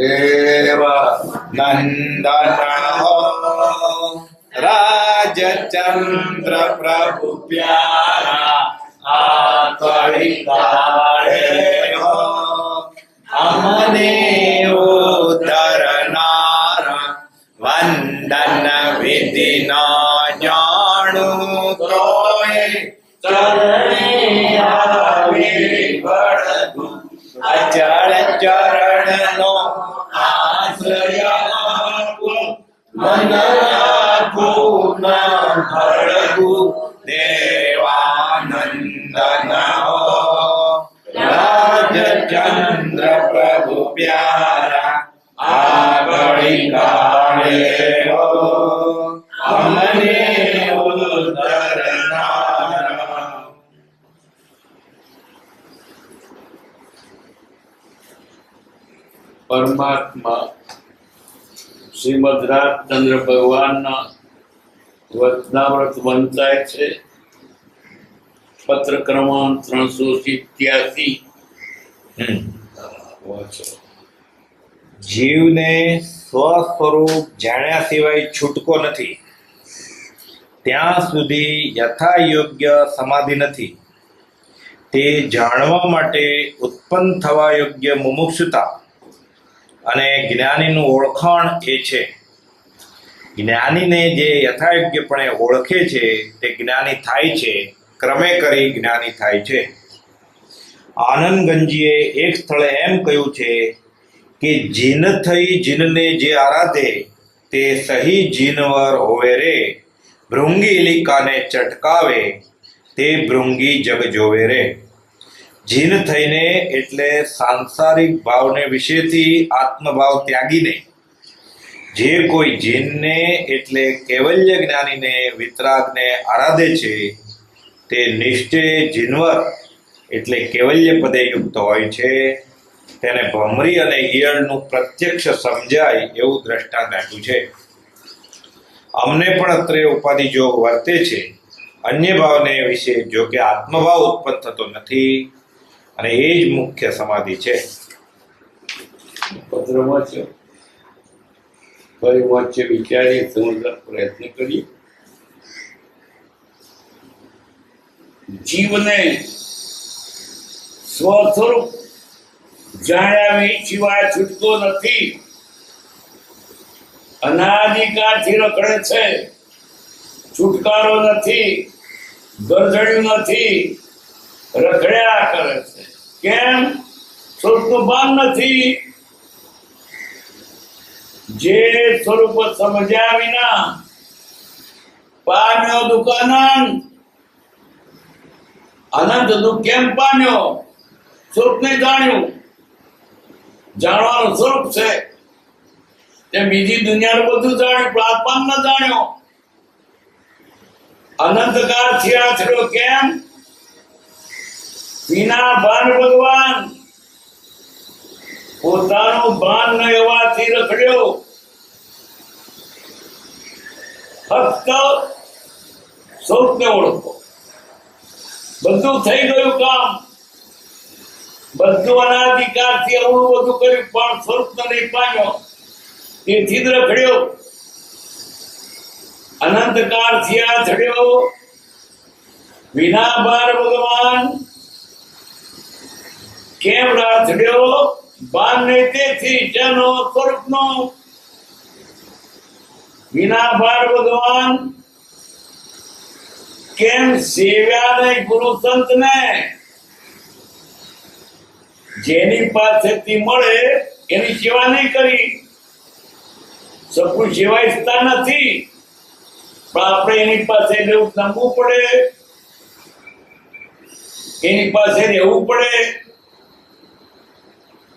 દેવ નંદન હો રાજચંદ્ર પ્રભુ પ્યારા આ કળી કાળે હો અમને ઉદ્ધરનાર વંદન વિધિ ન જાણું તોય ચરણે આવી વળગું અચળ ચરણનો આશ્રય આપું મન રાખું ન ભળગું દેવાનંદન હો રાજચંદ્ર પ્રભુ પ્યારા આગળી કાળે હો અમને ઉદ્ધરનારા. પરમાત્મા શ્રીમદ રાજચંદ્ર ભગવાનના વચનામૃત વંચાય છે. પત્ર ક્રમાંક 387. જીવને સ્વસ્વરૂપ જાણ્યા સિવાય છૂટકો નથી. ત્યાં સુધી યથાયોગ્ય સમાધિ નથી. તે જાણવા માટે ઉત્પન્ન થવા યોગ્ય મુમુક્ષુતા અને જ્ઞાનીનું ઓળખાણ એ છે. જ્ઞાનીને જે યથાયોગ્યપણે ઓળખે છે તે જ્ઞાની થાય છે. ક્રમે કરી જ્ઞાની થાય છે. આનંદગંજીએ એક સ્થળે એમ કહ્યું છે કે જીન થઈ જીનને જે આરાધે તે સહી જીનવર હોવે રે. ભૃંગી ઇલિકાને ચટકાવે તે ભૃંગી જગ જોવે રે. જીન થઈને એટલે સાંસારિક ભાવને વિશેથી આત્મભાવ ત્યાગીને જે કોઈ જીનને એટલે કૈવલ્ય જ્ઞાનીને વિતરાગને આરાધે છે તે નિશ્ચય જીનવર એટલે કૈવલ્ય પદે યુક્ત હોય છે. તેને ભમરી અને ઈયળનું પ્રત્યક્ષ સમજાય એવું દ્રષ્ટાંત આપ્યું છે. અમને પણ અત્રે ઉપાધિ જો વર્તે છે. અન્ય ભાવને વિશે જો કે આત્મભાવ ઉત્પન્ન થતો નથી અને એ જ મુખ્ય સમાધિ છે. પત્ર વાંચ્યો, ફરી વાંચ્યો, વિચારીએ, સમજવા પ્રયત્ન કરીએ. જીવને સ્વસ્વરૂપ જાણ્યા સિવાય છૂટકો નથી. અનાદિકાળથી રખડે છે, છુટકારો નથી, ગરજડ્યું નથી, રખડ્યા કરે છે. કેમ? સ્વરૂપનું ભાન નથી. જે સ્વરૂપ સમજ્યા વિના પામ્યો દુઃખ અનંત. અનંત દુઃખ કેમ પામ્યો? સ્વરૂપ નહીં જાણ્યું. જાણવાનું સ્વરૂપ છે તે બીજી દુનિયાનું બધું જાણ્યું પણ આત્મા ન જાણ્યો. અનંતકાળથી આછડ્યો. કેમ? વિના ભાન ભગવાન પોતાનું ભાન ન હોવાથી રખડ્યો. ફક્ત સ્વરૂપને ઓળખો. બધું થઈ ગયું કામ. બધું અનાદિકાળથી અવળું બધું કર્યું પણ સ્વરૂપને નહીં પામ્યો. તેથી જ રખડ્યો. અનંતકાળથી આછડ્યો. વિના ભાન ભગવાન કેમ રાછડ્યો? ભાન નહીં તેથી જેનો સ્વરૂપનો. વિના ભાન ભગવાન કેમ સેવ્યા નહીં ગુરુ સંતને? જેની પાસેથી મળે એની સેવા નહીં કરી. સપનું સેવા ઈચ્છતા નથી પણ આપણે એની પાસે રહેવું નમવું પડે, એની પાસે રહેવું પડે.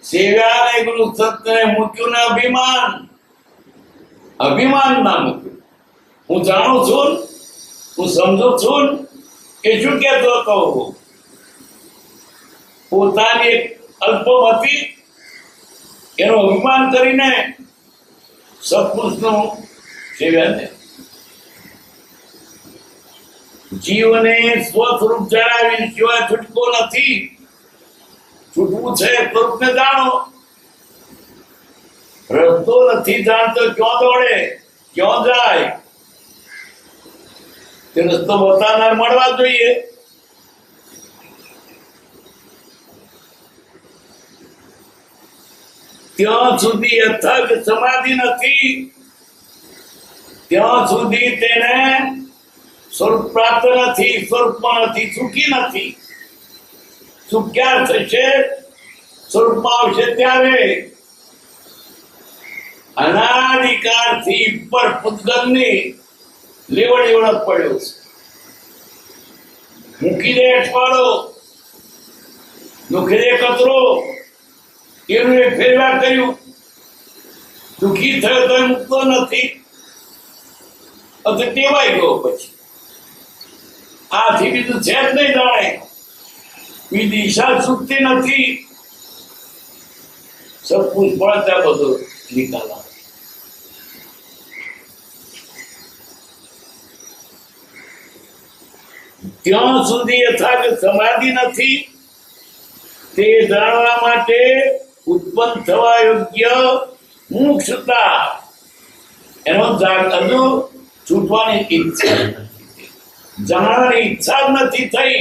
સેવા નહીં ગુરુ સંતને મૂક્યું ને અભિમાન. અભિમાન ના મૂક્યું. હું જાણું છું, હું સમજુ છું કે શું કહેતો હતો. પોતાની એક અલ્પમતી એનું અભિમાન કરીને સત્પુરુષનું સેવ્યા. જીવને સ્વસ્વરૂપ જણાવી સિવાય છૂટકો નથી. છૂટવું છે સ્વરૂપને જાણો. રસ્તો નથી જાણતો ક્યાં દોડે ક્યાં જાય તે રસ્તો બતાવનાર મળવા જોઈએ. ત્યાં સુધી અથગ સમાધિ નથી, ત્યાં સુધી તેને સ્વરૂપ પ્રાપ્ત નથી, સ્વરૂપમાં નથી, સુખી નથી. સુખ ક્યારે થશે? સ્વરૂપમાં આવશે ત્યારે. અનાદિકાળથી પર પૂતગલની લેવડી ઓળખ પડ્યો છે. મૂકી દે અઠવાડો, દુઃખી દે કચરો, એનું એક ફેરવા કર્યું. દુઃખી થયો તો મૂકતો નથી, ટેવાઈ ગયો. પછી આથી બીજું છે જ નહીં જાણે, બીજી ઈચ્છા છૂટતી નથી. સબ કુછ પડતા બધો નિકાલા. ત્યાં સુધી યથાર્થ સમાધિ નથી, તે જાણવા માટે ઉત્પન્ન થવા યોગ્ય મુક્ષતા, એનો હજુ છૂટવાની ઈચ્છા નથી, જાણવાની ઈચ્છા જ નથી થઈ.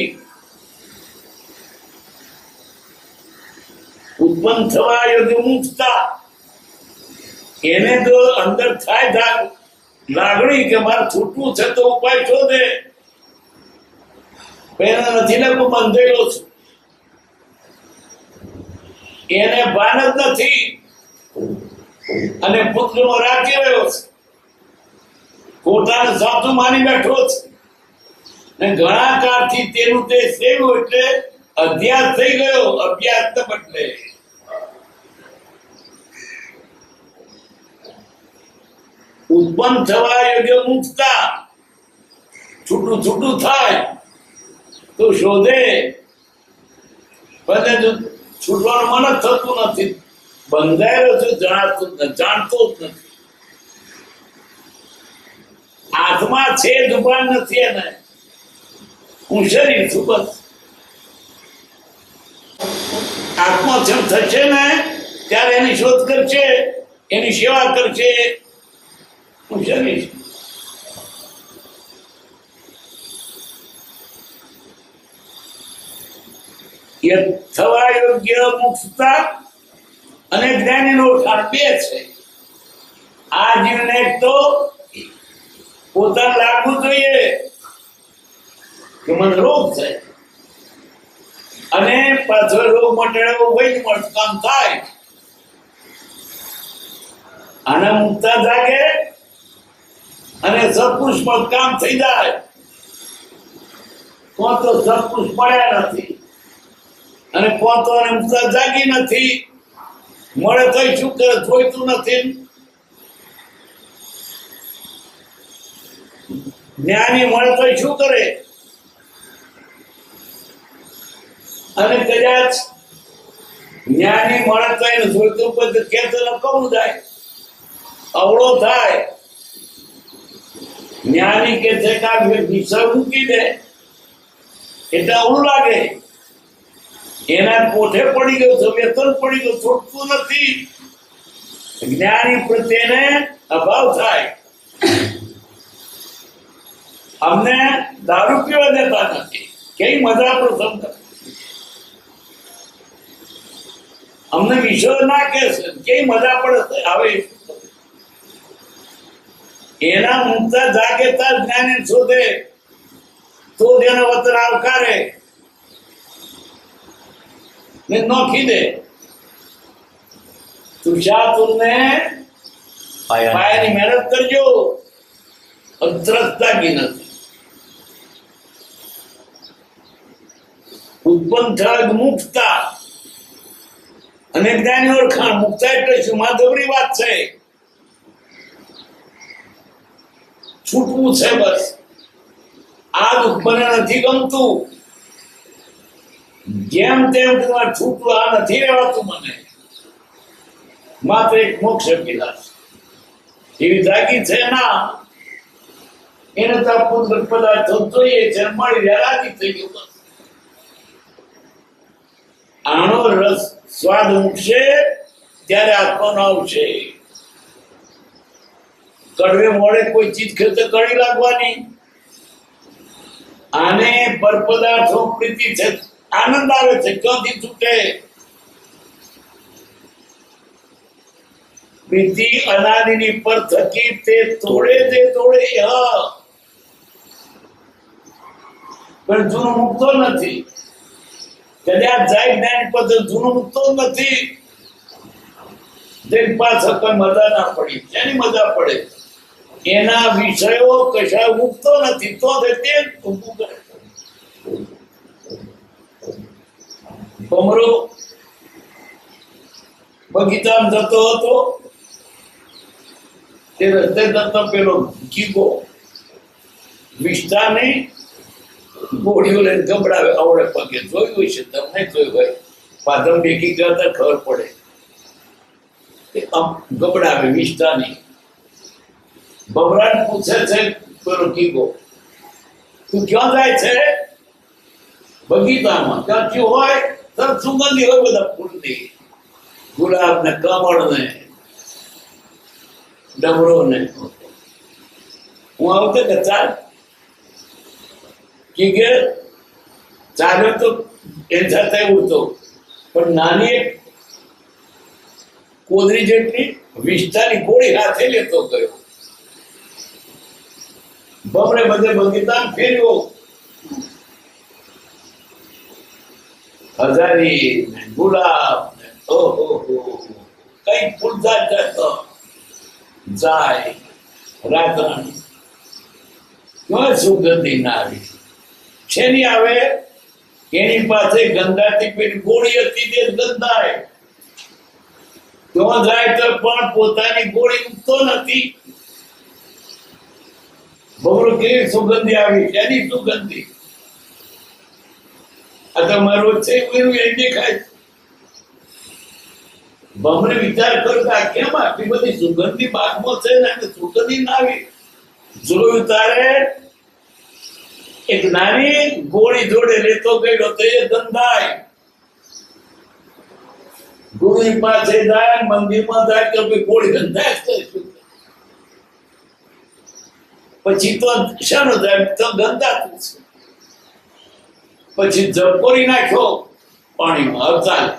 ઉત્પન્ન થવા યોગ્ય મુક્તા એને જો અંદર થાય લાગણી કે મારે છૂટવું છે તો ઉપાય શોધે. પેલા નથી ને હું બંધેલો છું, એને ભાન જ નથી અને પુત્રમાં રાખી રહ્યો છે, પોતાને સાચું માની બેઠો છે. ને ઘણા કાળથી તેનું તે સેવ્યું એટલે અધ્યાસ થઈ ગયો, અભ્યાસ ન બદલે. ઉત્પન્ન થવા યોગ્ય મુક્તા છૂટું છૂટું થાય તો શોધે, પણ છૂટવાનું મન જ થતું નથી. બંધાયેલો છે, જાણતો જ નથી. આત્મા છે, દુકાન નથી. એને હું શરીર છું, બસ. આત્મા જેમ થશે ને ત્યારે એની શોધ કરશે, એની સેવા કરશે. હું શરીર છું. થવા યોગ્ય મુક્તતા અને જ્ઞાનીનો ઓળખાણ બે છે. આ જીવને તો પોતાને લાગવું જોઈએ કે મને રોગ છે, અને પાછો રોગ મટાડવો વૈદ્ય કામ થાય. આને મુક્તા જાગે અને સત્પુરુષ કામ થઈ જાય. તો સત્પુરુષ પડ્યા નથી અને પોતો અને મુક્તા જાગી નથી. મળે તો શું કરે? જોઈતું નથી. જ્ઞાની મળે તો શું કરે? અને કદાચ જ્ઞાની મળે તો એને જોઈતું બધું ખેતર કવું જાય, અવળો થાય. જ્ઞાની કે છે કે આ વિષય મૂકી દે એટલે અવળું લાગે. એના કોઠે પડી ગયો છે, વેતન પડી ગયું, છૂટતું નથી. જ્ઞાની પ્રત્યેને અભાવ થાય. અમને દારૂ પીવા દેતા નથી, કઈ મજા પ્રસંગ કરે. અમને વિષય ના કે છે, કઈ મજા પડે આવે. એના મુક્તા જાગેતા જ્ઞાની શોધે તો જેનો વતન આવકારે ને નોખી દે. તુષાતુરને પાયાની મહેનત કરજો, અદ્રષ્ટાગી નથી. ઉત્પન્ન થયા મુક્તા અને જ્ઞાની ઓળખાણ. મુક્તા એટલે શું? માધવરી વાત છે, છૂટવું છે બસ. આ દુઃખ મને નથી ગમતું, જેમ તેમ તમારે છૂટવું, આ નથી રહેવાતું મને. માત્ર એક મોક્ષ અભિલાષ એવી જાગી છે ના, એને તો પુત્ર પદાર્થો જોઈએ છે, મળી રાજી થઈ ગયું બસ. આનો રસ સ્વાદ ઉઠશે ત્યારે આત્માનો આવશે. કડવે મોડે કોઈ ચીજ ખેતે કડી લાગવાની. આને પરપદાર્થો પ્રીતિ છે, આનંદ આવે છે, ક્યાંથી છૂટે? પ્રીતિ અનાદિની પર થકી તે તોડે પણ જૂનું મુકતો નથી. કદાચ જાય જ્ઞાન પદ જૂનું મુકતો નથી. તેની પાછળ કોઈ મજા ના પડી. જેની મજા પડે એના વિષયો કશા મુકતો નથી, તો તે ઊભું કરે. ભમરો બગીચામાં જતો હતો, તે રસ્તે જતો પેલો ગીગો વિસ્તારની ગોળીઓ લઈને ગબડાવે. આવડે પગે જોયું છે, તમને જોયું હોય, પાદમ ભેગી કરતા ખબર પડે. ગબડાવે વિસ્તારની. ભમરાને પૂછે છે પેલો ગીગો, તું ક્યાં જાય છે? બગીચામાં. ત્યાં શું હોય? તર સુગંધી હોય બધા ફૂલની, ગુલાબ ને કમળ ને ડમરો ને. હું આવતો કે ચાલ કે ચાલ્યો તો એ સાથે ઉડતો, પણ નાની એક કોદરી જેટલી વિસ્તારની ગોળી હાથે લેતો ગયો. બમણે બધે બગીચામાં ફેર્યો. હજારી ને ગુલાબ ને ઓહો કઈ ફૂલદાર જતો જાય. રાતરાણી કેવા સુગંધી ના આવી. શેની આવે? એની પાસે ગંધાતી પેલી ગોળી હતી, તે ગંધાય. ત્યાં જાય તો પણ પોતાની ગોળી ઉગતો નથી. બમરો કેવી સુગંધી આવી. શેની સુગંધી? આ તમારો છે એવું એ દેખાય. બમણે વિચાર કરતા કેમ આટલી બધી સુગંધી બાગમાં છે ને સુગંધી ના આવી? જોયું તારે એક નાની ગોળી જોડે લેતો ગયો તો એ ગંધાય. ગુરુની પાસે જાય, મંદિરમાં જાય તો ગોળી ગંધાય જ કરીશું. પછી તો શાનો જાય? તો ગંધાતું છે. પછી જપોરી નાખ્યો પાણીમાં. ચાલે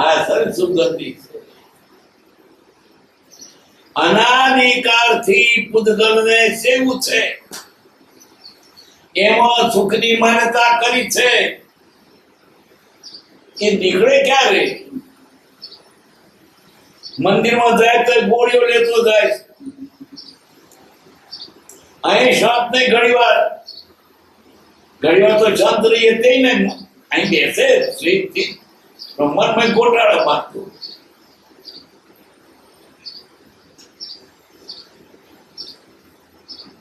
આ સરસ સુગંધી છે. અનાદિકાળથી પૂતગલને સેવું છે, એમાં સુખની માન્યતા કરી છે. એ નીકળે ક્યારે? મંદિરમાં જાય તો ગોળીઓ લેતો જાય. અહીં શાંત નહીં. ઘણી વાર તો શાંત રહીએ તે ને અહીં બેસે સ્વીટથી, પણ મનમાં ગોટાળા મારતું.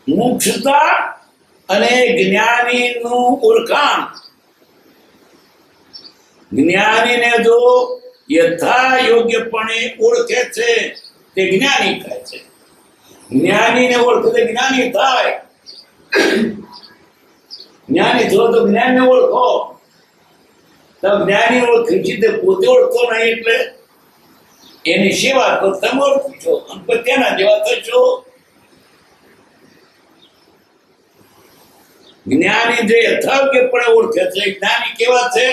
મુક્ષતા અને જ્ઞાનીનું ઓળખાણ. જ્ઞાનીને જો યથા યોગ્યપણે ઓળખે છે તે જ્ઞાની થાય છે. જ્ઞાનીને ઓળખે જ્ઞાની થાય. જ્ઞાની છો તો જ્ઞાનને ઓળખો. તમે જ્ઞાની ઓળખી છે તે પોતે ઓળખો નહીં, એટલે એની સેવા તો તમે ઓળખો છો અને પછી તેના જેવા થશો. જ્ઞાની જે યથાયોગ્યપણે ઓળખે છે. જ્ઞાની કેવા છે?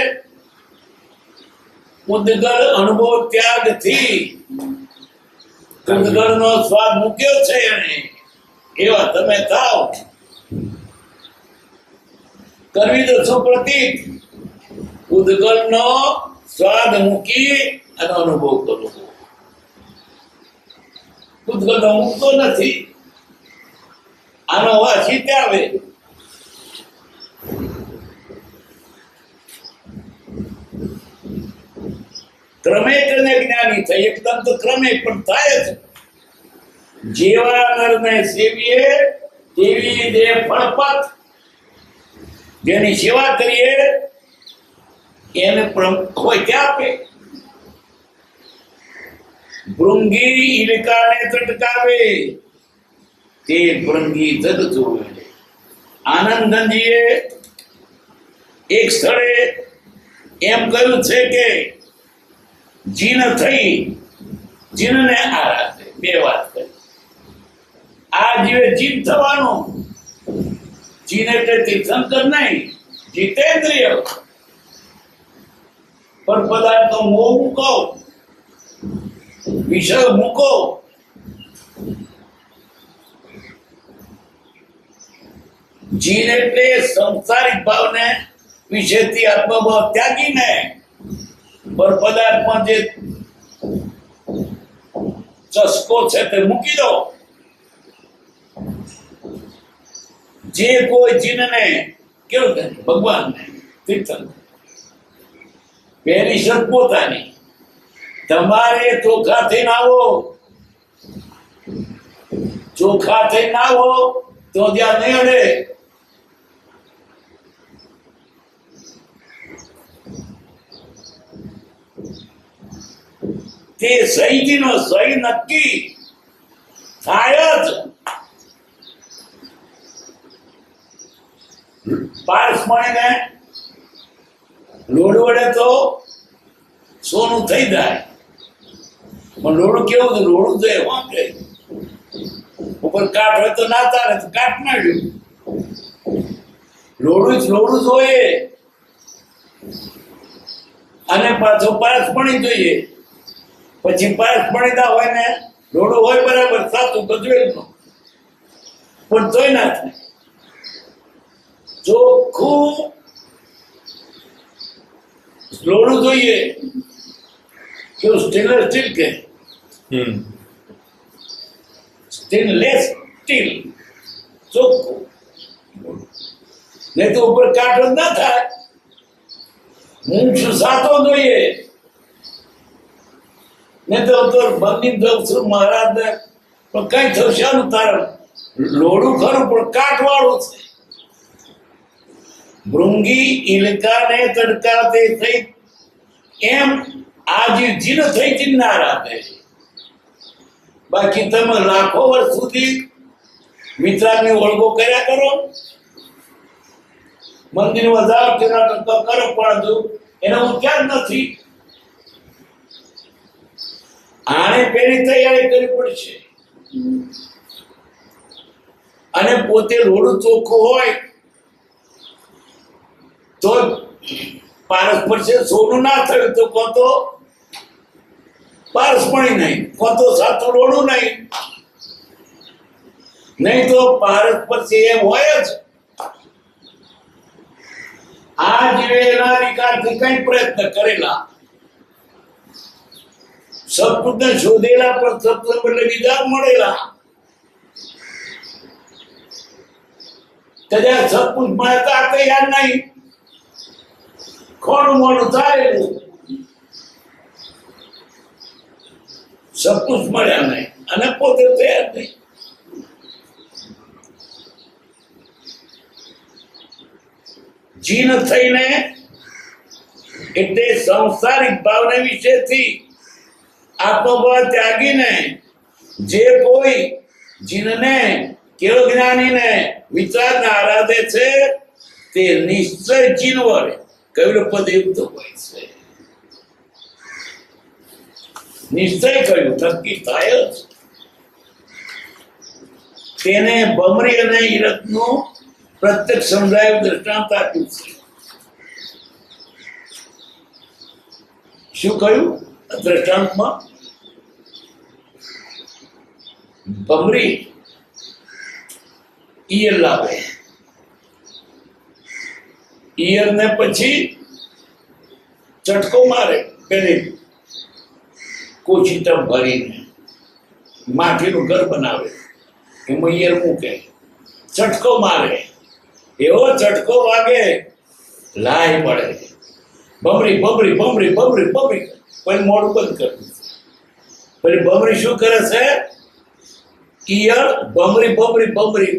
ઉદ્ગલ અનુભવ ત્યાગથી ઉદ્ગલનો સ્વાદ મૂક્યો છે એને, એવા તમે થાવ. કરવી તો શું પ્રતીક? ઉદ્ગલનો સ્વાદ મૂકી અને અનુભવ કરવો. ઉદ્ગલનો મૂકતો નથી. આનો અવાજ સીતે આવે. ક્રમે કરીને જ્ઞાની થાય. એકદમ તો ક્રમે પણ થાય જ. જેવા નરને સેવીએ તેવી દે ફળપત. જેની સેવા કરીએ એને હોય ત્યાં આપે. ભૃંગી ઈલકાને ચટકાવે તે ભૃંગી જગ જોવે. આનંદજીએ એક સ્થળે એમ કહ્યું છે કે જીન થઈ જીનને આરાધે. બે વાત કરી. આ જીવે જીવ થવાનું. જીન એટલે તીર્થંકર નહીં, જીતેન્દ્રિય. પર પદાર્થનો મોહ મૂકો, વિષય મૂકો. જીન એટલે સંસારિક ભાવને વિશેથી આત્મભાવ ત્યાગીને પર પદાર્થમાં જે ચસ્કો છે તે મૂકી દો. જે કોઈ જીનને કેવું કહે ભગવાનને તીર્થંકર. પહેલી શરત પોતાની, તમારે ચોખ્ખા થઈને આવો. ચોખ્ખા થઈને આવો તો જ્યાં નહીં અડે. તે સહીજીનો સહી નક્કી થાય જ. પારસમણીને લોઢું વડે તો સોનું થઈ જાય, પણ લોઢું કેવું છે? લોઢું તો એમાં કે ઉપર કાટ હોય તો ના ચાલે, તો કાટ નાખ્યું. લોઢું જોઈએ અને પાછો પારસમણી જોઈએ. પછી પારસમણી ના હોય ને લોઢું હોય બરાબર સાચું ગજવેલનું, પણ તોય ના થાય. ચોખ્ખું લોઢું જોઈએ. કેવું? સ્ટેનલેસ સ્ટીલ કે સ્ટેનલેસ સ્ટીલ ચોખ્ખું, નહીં તો ઉપર કાટ જ ના થાય. મૂંછ સાતો જોઈએ, નહીં તો બંને દઉં છું મહારાજ ને પણ કઈ થશે આનું તારણ. લોઢું ખરું પણ કાટ વાળું છે. ભૃંગી ઇલકાને તડકાતે થઈ એમ આ જીન થઈ ચિન્નાર આપે. બાકી તમે લાખો વર્ષ સુધી વિતરાગની ઓળખો કર્યા કરો, મંદિર વધારો તેના કરતા કરો, પણ એનો ઉચ્ચાર નથી. આને પેલી તૈયારી કરવી પડશે. અને પોતે લોઢું ચોખ્ખું હોય તો પારસ પડશે. સોનું ના થયું તો કોતો પારસમણી નહીં, કોતો સાચું લોઢું નહીં. નહીં તો પારસ પડશે એમ હોય જ. આ જીવેલા વિકારથી કઈ પ્રયત્ન કરેલા, સત્પુરુષને શોધેલા, પણ સત્પુરુષ બદલે બીજા મળેલા. ત્યારે સત્પુરુષ મળે તો આ તૈયાર નહીં, ખોડું મોડું થયેલું. સત્પુરુષ મળ્યા નહીં અને પોતે તૈયાર નહીં. જીન થઈને એટલે સંસારિક ભાવના વિશેથી આત્મભાવ ત્યાગીને જે કોઈ જીનને કેવ જ્ઞાનીને વિચારને આરાધે છે તે નિશ્ચય જીન વડે કયું પદ યુક્ત હોય છે. નિશ્ચય કયું નક્કી થાય જ. તેને ભમરી અને હીરકનું પ્રત્યક્ષ સમજાયું દ્રષ્ટાંત આપ્યું છે. શું કહ્યું દ્રષ્ટાંતમાં? ભમરી ઈયર લાવે, ઈયર ને પછી ચટકો મારે, પેલી કોચીટમ ભરીને માટીનું ઘર બનાવે, એમાં ઈયર મૂકે, ચટકો મારે. એવો ચટકો વાગે લાય પડે. ભમરી ભમરી ભમરી ભમરી ભમરી, પછી મોઢું બંધ કર્યું. પછી ભમરી શું કરે છે? ઈયળ ભમરી ભમરી ભમરી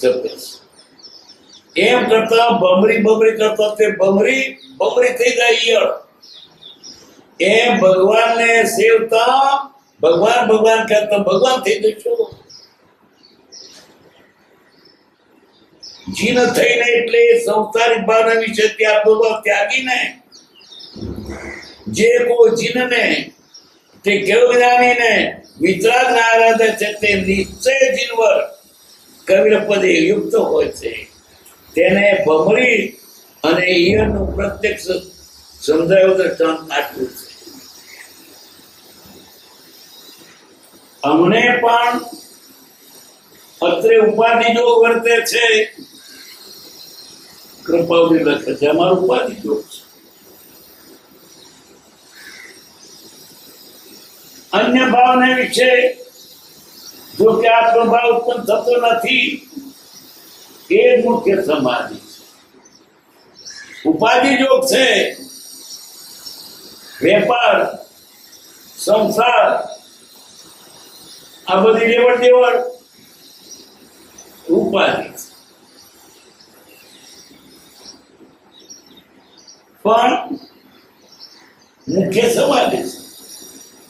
જપે છે. એમ કરતા ભમરી ભમરી કરતા તે ભમરી ભમરી થઈ જાય ઈયળ. એમ ભગવાનને સેવતા ભગવાન ભગવાન કરતા ભગવાન થઈ જશો. જીન થઈને એટલે સંસારિક ભાવના વિશે ત્યાગીને જે કોઈ જીનને તે કેવ જ્ઞાનીને વિતરાગને આરાધે છે તે નિશ્ચય જીનવર કવિર પદે યુક્ત હોય છે. તેને ભમરી અને ઈયળનું પ્રત્યક્ષ સમજાયું દ્રષ્ટાંત આપ્યું છે. અમને પણ અત્રે ઉપાધિ જો વર્તે છે, કૃપાવલી લખે છે, અમારું ઉપાધિ જોગ છે. અન્ય ભાવને વિશે જો કે આત્મભાવ ઉત્પન્ન થતો નથી, એ મુખ્ય સમાધિ છે. ઉપાધિ જોગ છે, વેપાર, સંસાર, આ બધી લેવડ દેવડ ઉપાધિ છે. પણ મુખ્ય સમાધિ છે.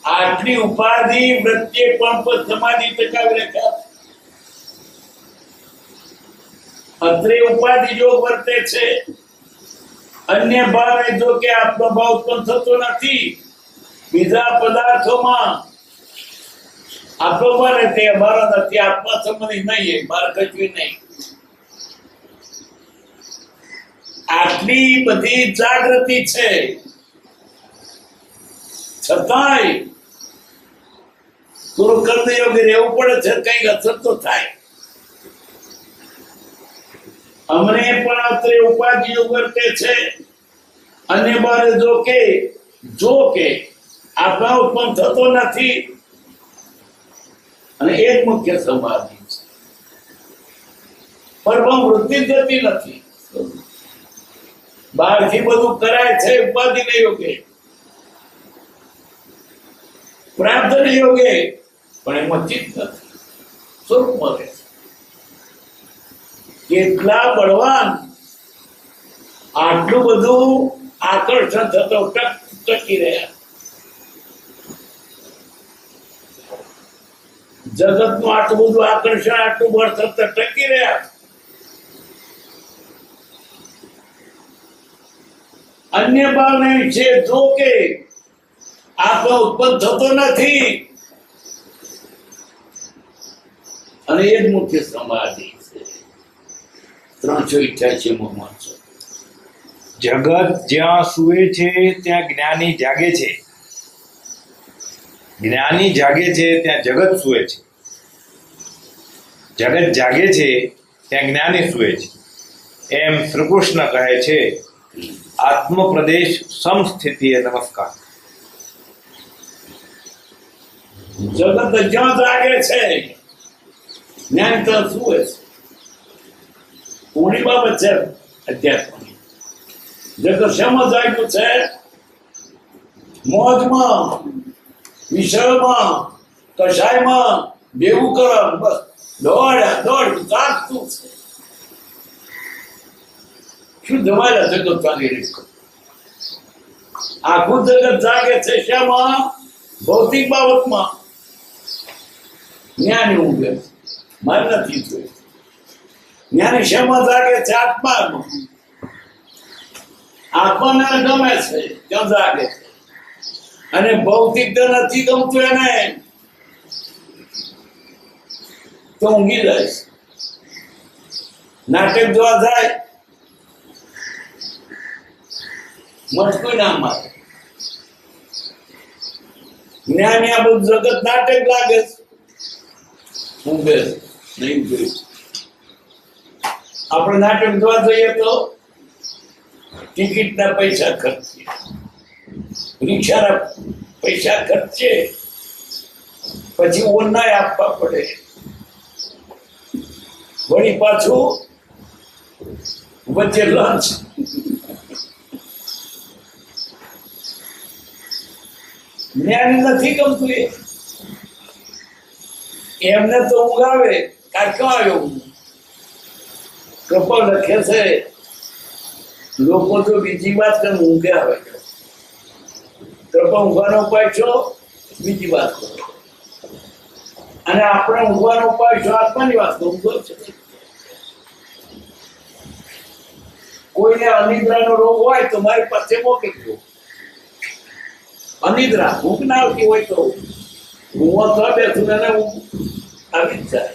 આટલી ઉપાધિ વૃત્તિ પણ સમાધિ ટકાવી રાખ્યા. અત્રે ઉપાધિ જો વર્તે છે, અન્ય ભાવે જો કે આત્મ ભાવ ઉત્પન્ન થતો નથી, બીજા પદાર્થોમાં આપણો બને તે અમારો નથી, આત્મા સંબંધી નહીં, બાર કચવી નહીં. આટલી બધી જાગૃતિ છે, છતાંય થોડું કર્મયોગી રહેવું પડે છે, કઈક અસર તો થાય. અમને પણ અત્રે ઉપાધિઓ વર્તે છે, અને બારે જો કે આત્મા ઉત્પન્ન થતો નથી, અને એ જ મુખ્ય સમાધિ છે. પણ વૃત્તિ જતી નથી. બહારથી બધું કરાય છે, ઉપાધિ ને યોગે, પ્રાપ્ત ને યોગે, પણ એમાં ચિત્ત નથી, સ્વરૂપમાં રહે છે. કેટલા બળવાન, આટલું બધું આકર્ષણ થતો ટકી રહ્યા. જગતનું આટલું બધું આકર્ષણ, આટલું બળ સતત ટકી રહ્યા. અન્ય ભાવને વિશે જો કે આત્મા ઉત્પન્ન થતો નથી, અને એ જ મુખ્ય સમાધિ છે. 388 જગત જ્યાં સૂવે છે ત્યાં જ્ઞાની જાગે છે, જ્ઞાની જાગે છે ત્યાં જગત સૂવે છે, જગત જાગે છે ત્યાં જ્ઞાની સૂવે છે. એમ શ્રી કૃષ્ણ કહે છે, આત્મપ્રદેશ સમસ્થિતિએ નમસ્કાર. જગત જ્યાં જાગે છે, જ્ઞાન ત્યાં સૂવે છે. ઊંડી બાબત છે અધ્યાત્મની. જગત શેમાં જાગ્યું છે? મોજમાં, વિષયમાં, કષાયમાં, બેવું કરમ, બસ દોડ જાગતું છે. શું જમાયેલા જગત જાગી રહી છે? આખું જગત જાગે છે શેમાં? ભૌતિક બાબતમાં. જ્ઞાની ઊંઘે છે, મારે નથી જોયું. જ્ઞાની શેમાં જાગે છે? આત્મામાં. આત્માને ગમે છે ત્યાં જાગે છે, અને ભૌતિક તો નથી ગમતું એને, તો ઊંઘી જાય છે. નાટક જોવા જાય, મટકું ના મારે. જ્ઞાની આ બધું જગત નાટક લાગે છે, ઊંઘે નહીં જોયું. આપણે નાટક જોવા જઈએ તો ટિકિટના પૈસા ખર્ચીએ, રિક્ષાના પૈસા ખર્ચે, પછી ઓનલાઈન આપવા પડે, વળી પાછું વચ્ચે લંચ. જ્ઞાની નથી ગમતું એ. એમને તો ઊંઘ આવે, કાંઈ આવ્યો કપલ લખે છે, લોકો તો બીજી વાત કરે, ઊંઘે આવે. કૃપા ઊંઘવાનો ઉપાય છો, બીજી વાત કરો. અને આપણે ઊંઘવાનો ઉપાય છો, આત્માની વાત કરો. ઊંઘો છે. કોઈને અનિદ્રાનો રોગ હોય તો મારી પાસે મોકલી દો. અનિદ્રા, ઊંઘ ના આવતી હોય તો હું તો બેઠું એને હું આવી જ જાય.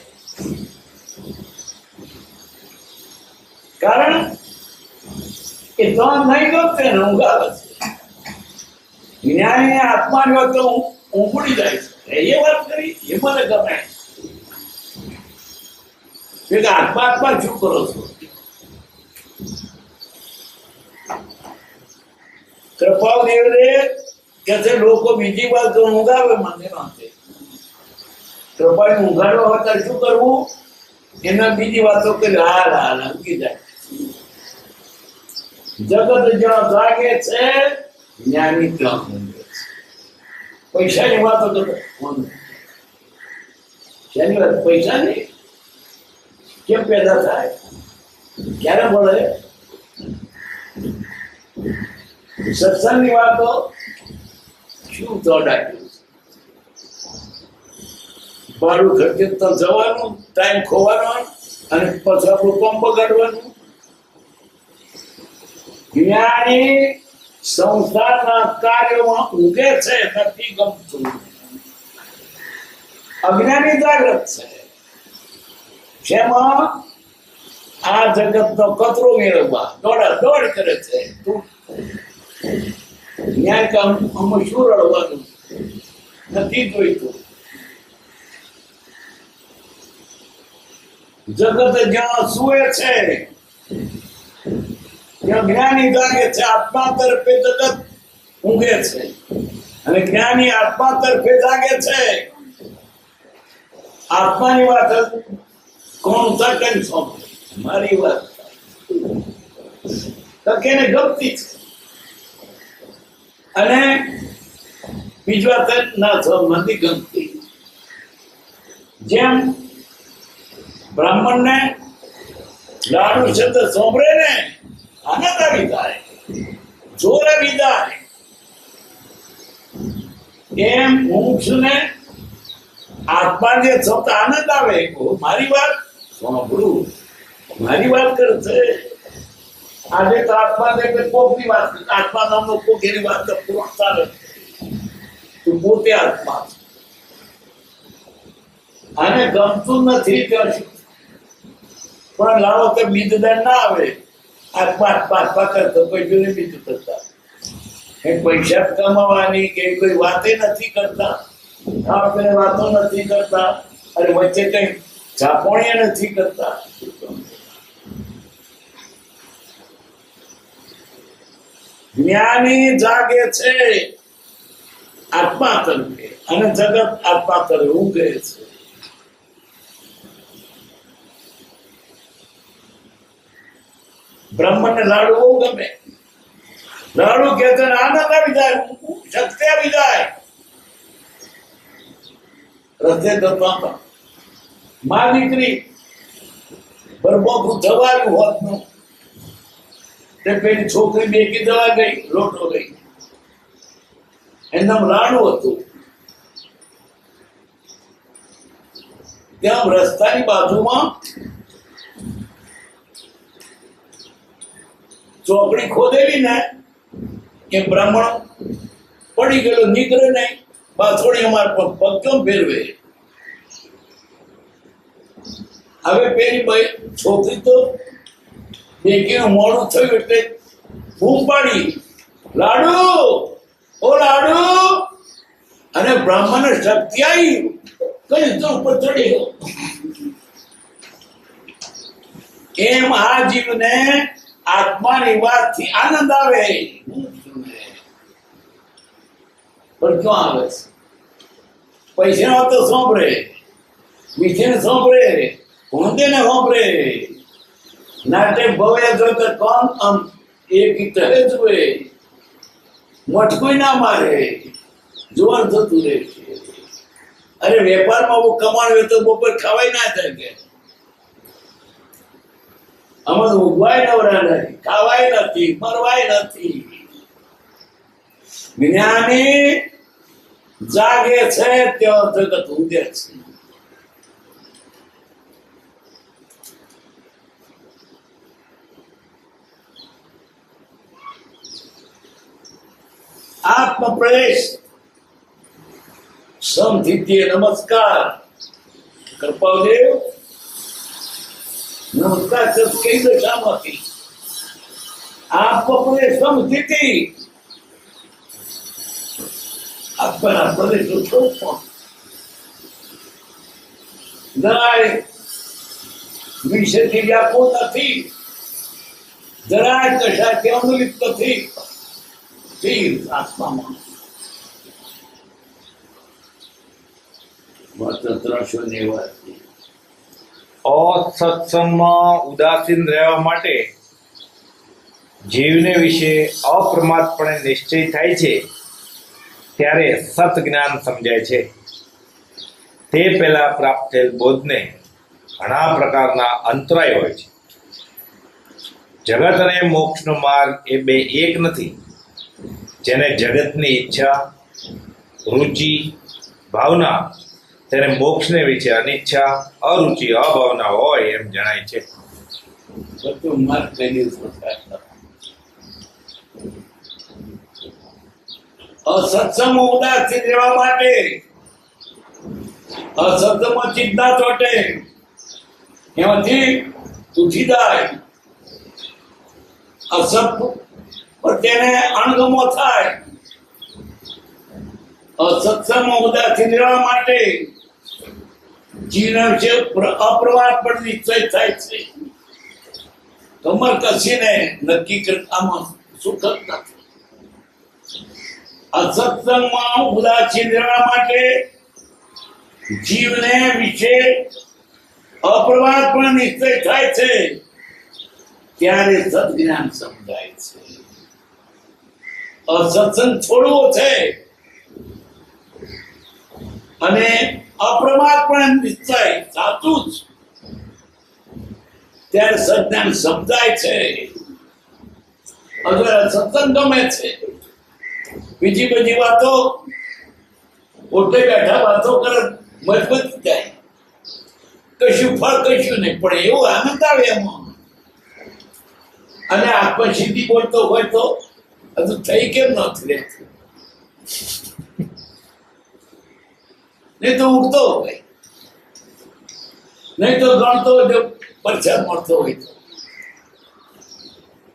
કારણ કે તો નહીં ગમતે ને ઊંઘ આવે છે. જ્ઞાની આત્માની વાત તો ઊંઘડી જાય છે. એ વાત કરી એ મને ગમે. કે આત્મા શું કરો છો? કૃપાલ દેવને કે છે લોકો બીજી વાત તો ઊંઘાવે મને નહોતે. કૃપાલ ઊંઘાડો હોય ત્યારે શું કરવું? એના બીજી વાતો કરી હાલ હાલ ઊંઘી જાય. જગત જ્યાં જાગે છે જ્ઞાની ત્યાં ઊંઘે છે. પૈસાની વાતો તો શેની વાત? પૈસા નહીં કેમ પેદા થાય? ક્યારે મળે? સત્સંગની વાતો શું દોડાયું? ભાડું ખર્ચે તો જવાનું, ટાઈમ ખોવાનો અને પછી આપણું પંપ બગાડવાનું. જ્ઞાની સંસારના કાર્યોમાં ઊંઘે છે, નથી ગમતું. અજ્ઞાની જાગૃત છે. જેમાં આ જગતનો કચરો મેળવવા દોડા દોડ કરે છે. જ્ઞાન કામ આમાં શું રડવાનું? નથી જોઈતું. જગત જ્યાં સુએ છે ત્યાં જ્ઞાની જાગે છે. આત્મા તરફે જગત ઊંઘે છે અને જ્ઞાની આત્મા તરફે જાગે છે. આત્માની વાત કોણ તકન સોંપે? મારી વાત તકેને ગમતી છે અને બીજી વાત ના નથી ગમતી. જેમ બ્રાહ્મણને લાડુ છે તો સોંભળે ને આનંદ આવી જાય, જોર આવી જાય, એમ મુમુક્ષુને આત્મા જે છો તો આનંદ આવે. મારી વાત સાંભળું, મારી વાત કરશે. આજે તો આત્મા ને કોકની વાત, આત્મા નામનો કોક એની વાત ચાલે. તું પોતે આત્મા છે. આને ગમતું નથી ત્યાં પણ લાવો તો બીજદાર ના આવે. આત્મા આત્મા આત્મા કરતો કોઈ જોઈને બીજું કરતા પૈસા કમાવાની કે કોઈ વાતે નથી કરતા, આપણે વાતો નથી કરતા, અને વચ્ચે કઈ ઝાપોણીયા નથી કરતા. જ્ઞાની જાગે છે આત્મા તરફે અને જગત આત્મા તરફે ઊંઘે છે. બ્રાહ્મણને લાડુ બહુ ગમે. લાડુ કે આનંદ આવી જાય, શક્તિ આવી જાય. રસ્તે જતા માં દીકરી બરબોકું જવાયું હોત નું તે પેલી છોકરી બેકી દવા ગઈ, લોટો ગઈ. એનું લાડુ હતું. ત્યાં રસ્તાની બાજુમાં ચોકડી ખોદેલી ને એ બ્રાહ્મણ પડી ગયેલો, નીકળે નહીં. બાથોડી અમારે પર પગ કેમ ફેરવે? હવે પેલી ભાઈ છોકરી તો બેકીનું મોડું થયું એટલે બૂમ પાડી, લાડુ ઓ લાડુ. અને બ્રાહ્મણને શક્તિ આવી, કઈ તો ઉપર ચડી ગયો. એમ આ જીવને આત્માની વાતથી આનંદ આવે. પણ ક્યાં આવે છે? પૈસા તો સાંભળે, મીઠીને સાંભળે, ભોંદેને સાંભળે. નાટક ભવે જો તો કોણ આમ એક કહે જુએ, મટકું ના મારે, જોર થતું રહે છે. અરે વેપારમાં બહુ કમાણ તો બપોર ખાવાય ના થાય કે અમારે ઉગવાય નવરા નથી, ખાવાય નથી, મરવાય નથી. જ્ઞાની જાગે છે ત્યાં જગત ઊંઘે છે. આત્મ પ્રવેશ સમધિત્ય નમસ્કાર. કૃપાદેવ નમસ્કાર કઈ દશામાંથી આપ પકડે સમધિતિ આપણા પ્રદેશો છો પણ જરાય વિષયથી વ્યાપો નથી, જરાય કશાથી અનુલિપ્ત નથી. સ્થિર આત્મામાં માત્ર 390. અસત્સંગમાં ઉદાસીન રહેવા માટે જીવને વિશે અપ્રમાદપણે નિશ્ચય થાય છે ત્યારે સત જ્ઞાન સમજાય છે. તે પહેલા પ્રાપ્ત થયેલ બોધને ઘણા પ્રકારના અંતરાય હોય છે. જગત અને મોક્ષનો માર્ગ એ બે એક નથી. જેને જગતની ઈચ્છા, રુચિ, ભાવના, તેને મોક્ષને વિશે અનિચ્છા, અરુચિ, અભાવના હોય એમ જણાય છે. બધું માર્ગ કરી દીધું. અસત્સંગમાં ઉદાસીન રહેવા માટે, અસત્સંગમાં ચિંતા ચોટે એમાંથી ઉઠી જાય. અસત પર તેને અણગમો થાય. અસત્સંગમાં ઉદાસીન રહેવા માટે જીવન વિશે અપ્રમાદ પણ નિશ્ચય થાય છે. કમર કસીને નક્કી કરતામાં સુખ જ નથી. અસત્સંગમાં ઉદાસીન રહેવા માટે જીવને વિશે અપ્રમાદ પણ નિશ્ચય થાય છે ત્યારે સદજ્ઞાન સમજાય છે. અસત્સંગ છોડવો છે અને અપ્રમાદ પણ નિશ્ચય સાચું જ, ત્યારે સજ્ઞાન સમજાય છે. અગર સત્સંગ ગમે છે, બીજી બધી વાતો ઓટે બેઠા વાતો કરે મજબૂત જાય, કશું ફળ કશું નહીં, પણ એવો આનંદ આવે એમાં. અને આત્મા સિદ્ધિ બોલતો હોય તો હજુ થઈ કેમ નથી રહેતું? નહીં તો ઉગતો હોય, નહીં તો ગણતો હોય, પ્રસાદ મળતો હોય તો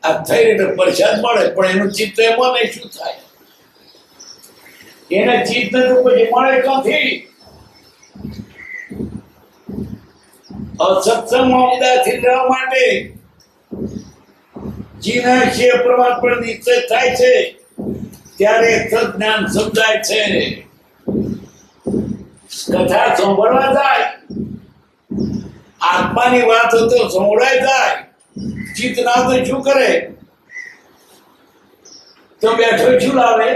આ થઈ એટલે પ્રસાદ મળે, પણ એનું ચિત્ત એમાં નહીં. શું થાય? એને ચિત્ત નથી, પછી મળે ક્યાંથી? અસત્સંગમાં ઉદાસીન રહેવા માટે જીના છે પ્રમાદ પર નિશ્ચય થાય છે ત્યારે સજ્ઞાન સમજાય છે. કથા સાંભળવા જાય, આત્માની વાત તો સંભળાય જાય, ચિત્ત ના તો શું કરે? તો બેઠો શું લાવે?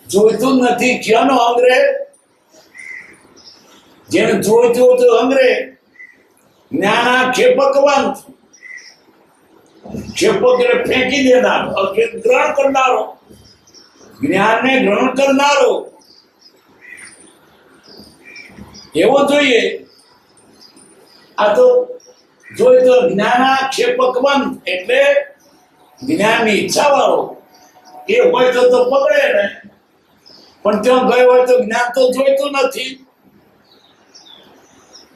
જોઈતું નથી. ક્યાંનો અંગરે? જેને જોઈતું હતું અંગરે. જ્ઞાનાક્ષેપકવંત, ક્ષેપક એટલે ફેંકી દેનારો, ગ્રહણ કરનારો, જ્ઞાનને ગ્રહણ કરનારો એવો જોઈએ. આ તો જોઈતો જ્ઞાનાક્ષેપકવંત એટલે જ્ઞાનની ઈચ્છા વાળો એ હોય તો પકડે ને, પણ ત્યાં ગયો હોય તો જ્ઞાન તો જોઈતું નથી.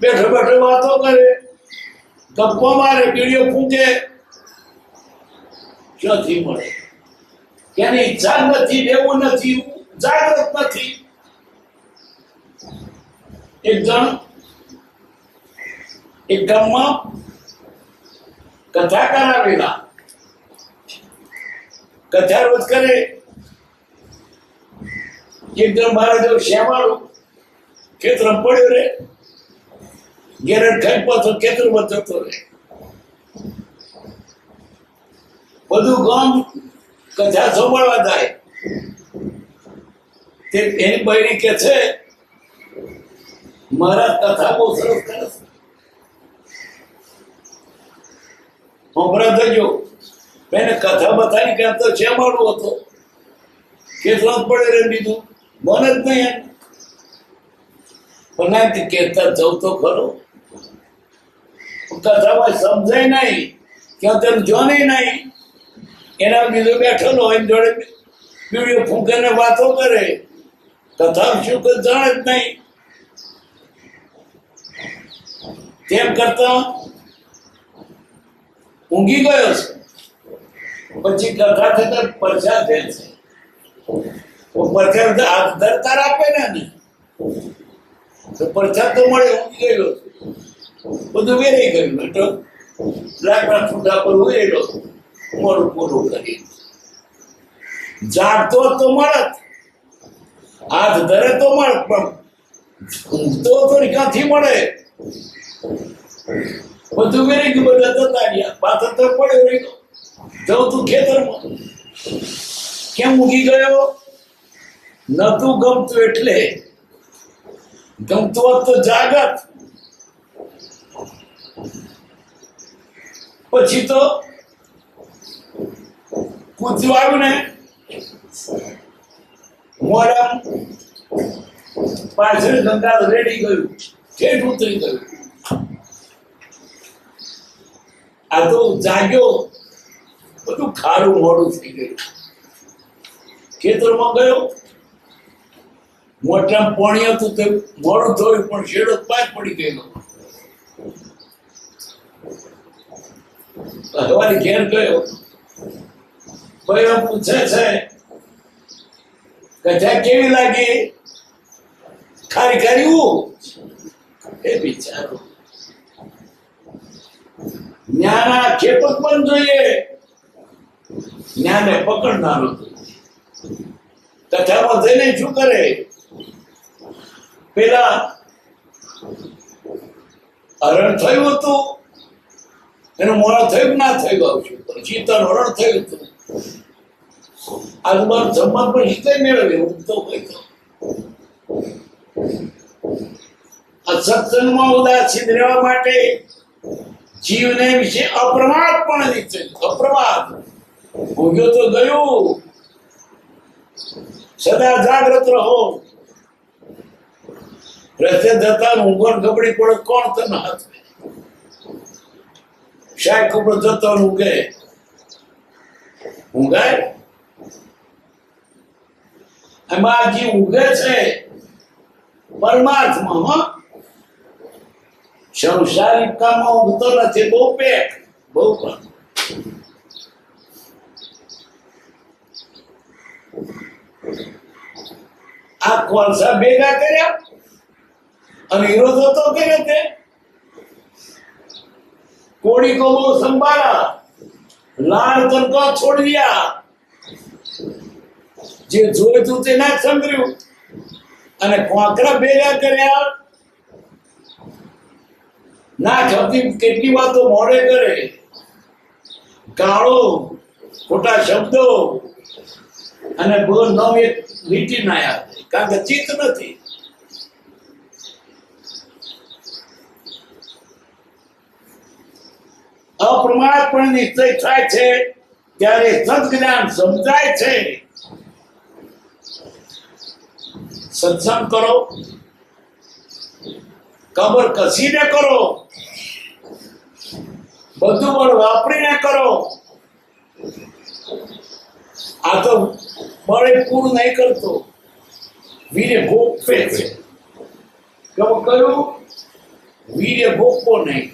બેઠો બેઠો વાતો કરે, ગપ્પો મારે, બીડીઓ ફૂંકે, ક્યાંથી મળે? એની ઈચ્છા નથી, દેવું નથી, જાગૃત નથી. એક ગામમાં કથા કરાવેલા, કથા રોજ કરે. એકદમ મારા જેવું શ્યામાળું ખેતરમાં પડ્યો રે, ગેરડ ખાઈ પાછો ખેતરમાં જતો રે. બધું ગામ કથા સાંભળવા જાય. તે એની બહેરી કે છે, મારા કથા બહુ સરસ કરે છે, સાંભળા થજો. એને કથા બતાવી કે તો શ્યામાળું હતો, ખેતરમાં પડે રે, બીજું મન જ નહીં. પણ કહેતા જવું તો ખરો, કથામાં સમજાય નહીં, ક્યાં તેમ જોને નહીં. એના બીજો બેઠેલો હોય જોડે બીડીઓ ફૂંકે ને વાતો કરે, કથા શું કે જાણે જ નહીં. તેમ કરતા ઊંઘી ગયો છે. પછી કથા થતા પરછા થે છે. પરછા હાથ ધરતા આપે ને તો પરછા તો મળે. ઊંઘી ગયેલો બધું વેરાઈ ગયું. એટલે લાકડા છૂટા પર ઉયેલો મોડું પૂરું કરી. જાગતો તો મળત, હાથ ધરે તો મળત, પણ ઊંઘતો તો ક્યાંથી મળે? બધું વેરી ગયું. બધા જતા રહ્યા. પાછળ તો પડ્યો રહ્યો. જવું તું ખેતરમાં. કેમ ઊંઘી ગયો? નતું ગમતું એટલે. ગમતું હોત તો જાગત. પછી તો કૂતરું આવ્યું ને મોઢા પાછળ ગંગા રેડી ગયું, ઠેઠ ઉતરી ગયું. આ તો જાગ્યો, બધું ખારું મોડું થઈ ગયું. ખેતરમાં ગયો, મોટા પાણી હતું તે મોડું થયું, પણ શેડો પાક પડી ગયેલો. હવારે ઘેર ગયો, ભાઈ પૂછે છે કથા કેવી લાગી? ખારી ખારી એ બિચારો જ્ઞાના ખેપક પણ જોઈએ, જ્ઞાને પકડનારો. કથામાં થઈને શું કરે? પેલા હરણ થયું હતું, એનું મોડા થયું ના થયું આવશું, પણ ચિત્તન હરણ થયું હતું. આજુબાજુ જમવા પણ હિતે મેળવે. હું તો કઈ આ સત્સંગમાં ઉદાસીન રહેવા માટે જીવને વિશે અપ્રમાદ પણ નીચે. અપ્રમાદ ભોગ્યો તો ગયું. સદા જાગ્રત રહો. રસ્તે જતા ઊંઘણ ગબડી પડે, કોણ તને હાથ શાય કપડો જતો ઊંઘે? ઊંઘાય? એમાં જે ઊંઘે છે પરમાર્થમાં, સંસારિક કામમાં ઊંઘતો નથી. બહુ પેક, બહુ પણ. આ કોલસા ભેગા કર્યા અને વિરોધો તો કરે તે કોડી को वो संभाला, लाल तनका छोड़ दिया. જે જોઈતું તે ના સંગ્રહ્યું અને કોકરા ભેગા કર્યા. ના ખપતી કેટલી વાતો મોડે કરે, ગાળો, ખોટા શબ્દો, અને બહુ નવ એક લીટી ના યાદ, કારણ કે ચિત્ત નથી. અપ્રમાદ પણ નિશ્ચય થાય છે ત્યારે સદજ્ઞાન સમજાય છે. સત્સંગ કરો, કબર કસીને કરો, બધું બળ વાપરીને કરો. આ તો બળે પૂરું નહીં કરતો, વીરે ભોગવે છે. કયું? વીરે ભોગવો નહીં.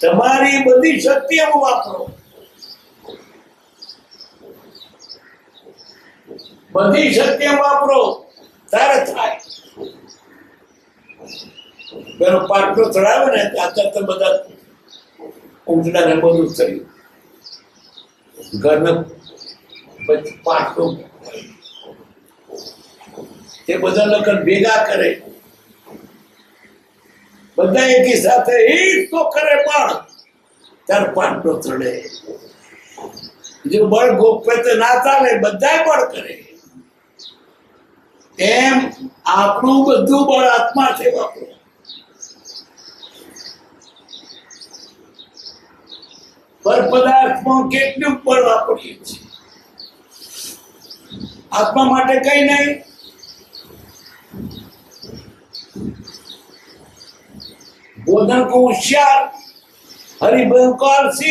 તમારી બધી શક્તિઓ વાપરો, બધી શક્તિઓ વાપરો, તારે થાય. પેલો પાટલો ચડાવે ને અત્યારે તો બધા ઊંચડા ને બધું થયું. ઘરનો પાટલો તે બધા લોકો ભેગા કરે, બધા એકી સાથે હિત તો કરે, પણ તાર પાટલો ચડે. જો બળ ગોપે તો ના ચાલે, બધા બળ કરે. એમ આપણું બધું બળ આત્માથી વાપરો. પર પદાર્થમાં કેટલું બળ વાપરીએ છીએ. આત્મા માટે કઈ નહીં. बोधन को होशियार हरिभयंकर सी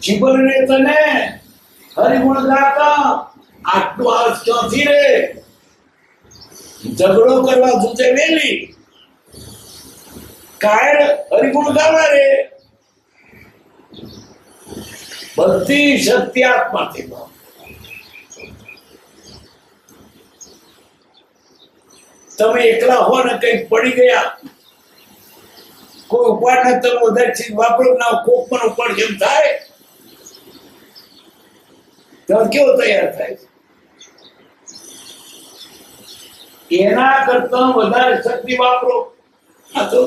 जीवन ने तने હરિગુણ ગાતા આટલું આળસ ક્યાંથી રે? ઝઘડો કરવા જુદે વેલી કાયર હરિગુણ ગાવા રે. બધી શક્તિ આત્માથી ભાવ. તમે એકલા હો ને કઈક પડી ગયા, કોઈ ઉપાડ ને તમે વધારે ચીજ વાપરો ના કોક પણ ઉપાડ કેમ થાય તો કેવો તૈયાર થાય? એના કરતા વધારે શક્તિ વાપરો, આ તો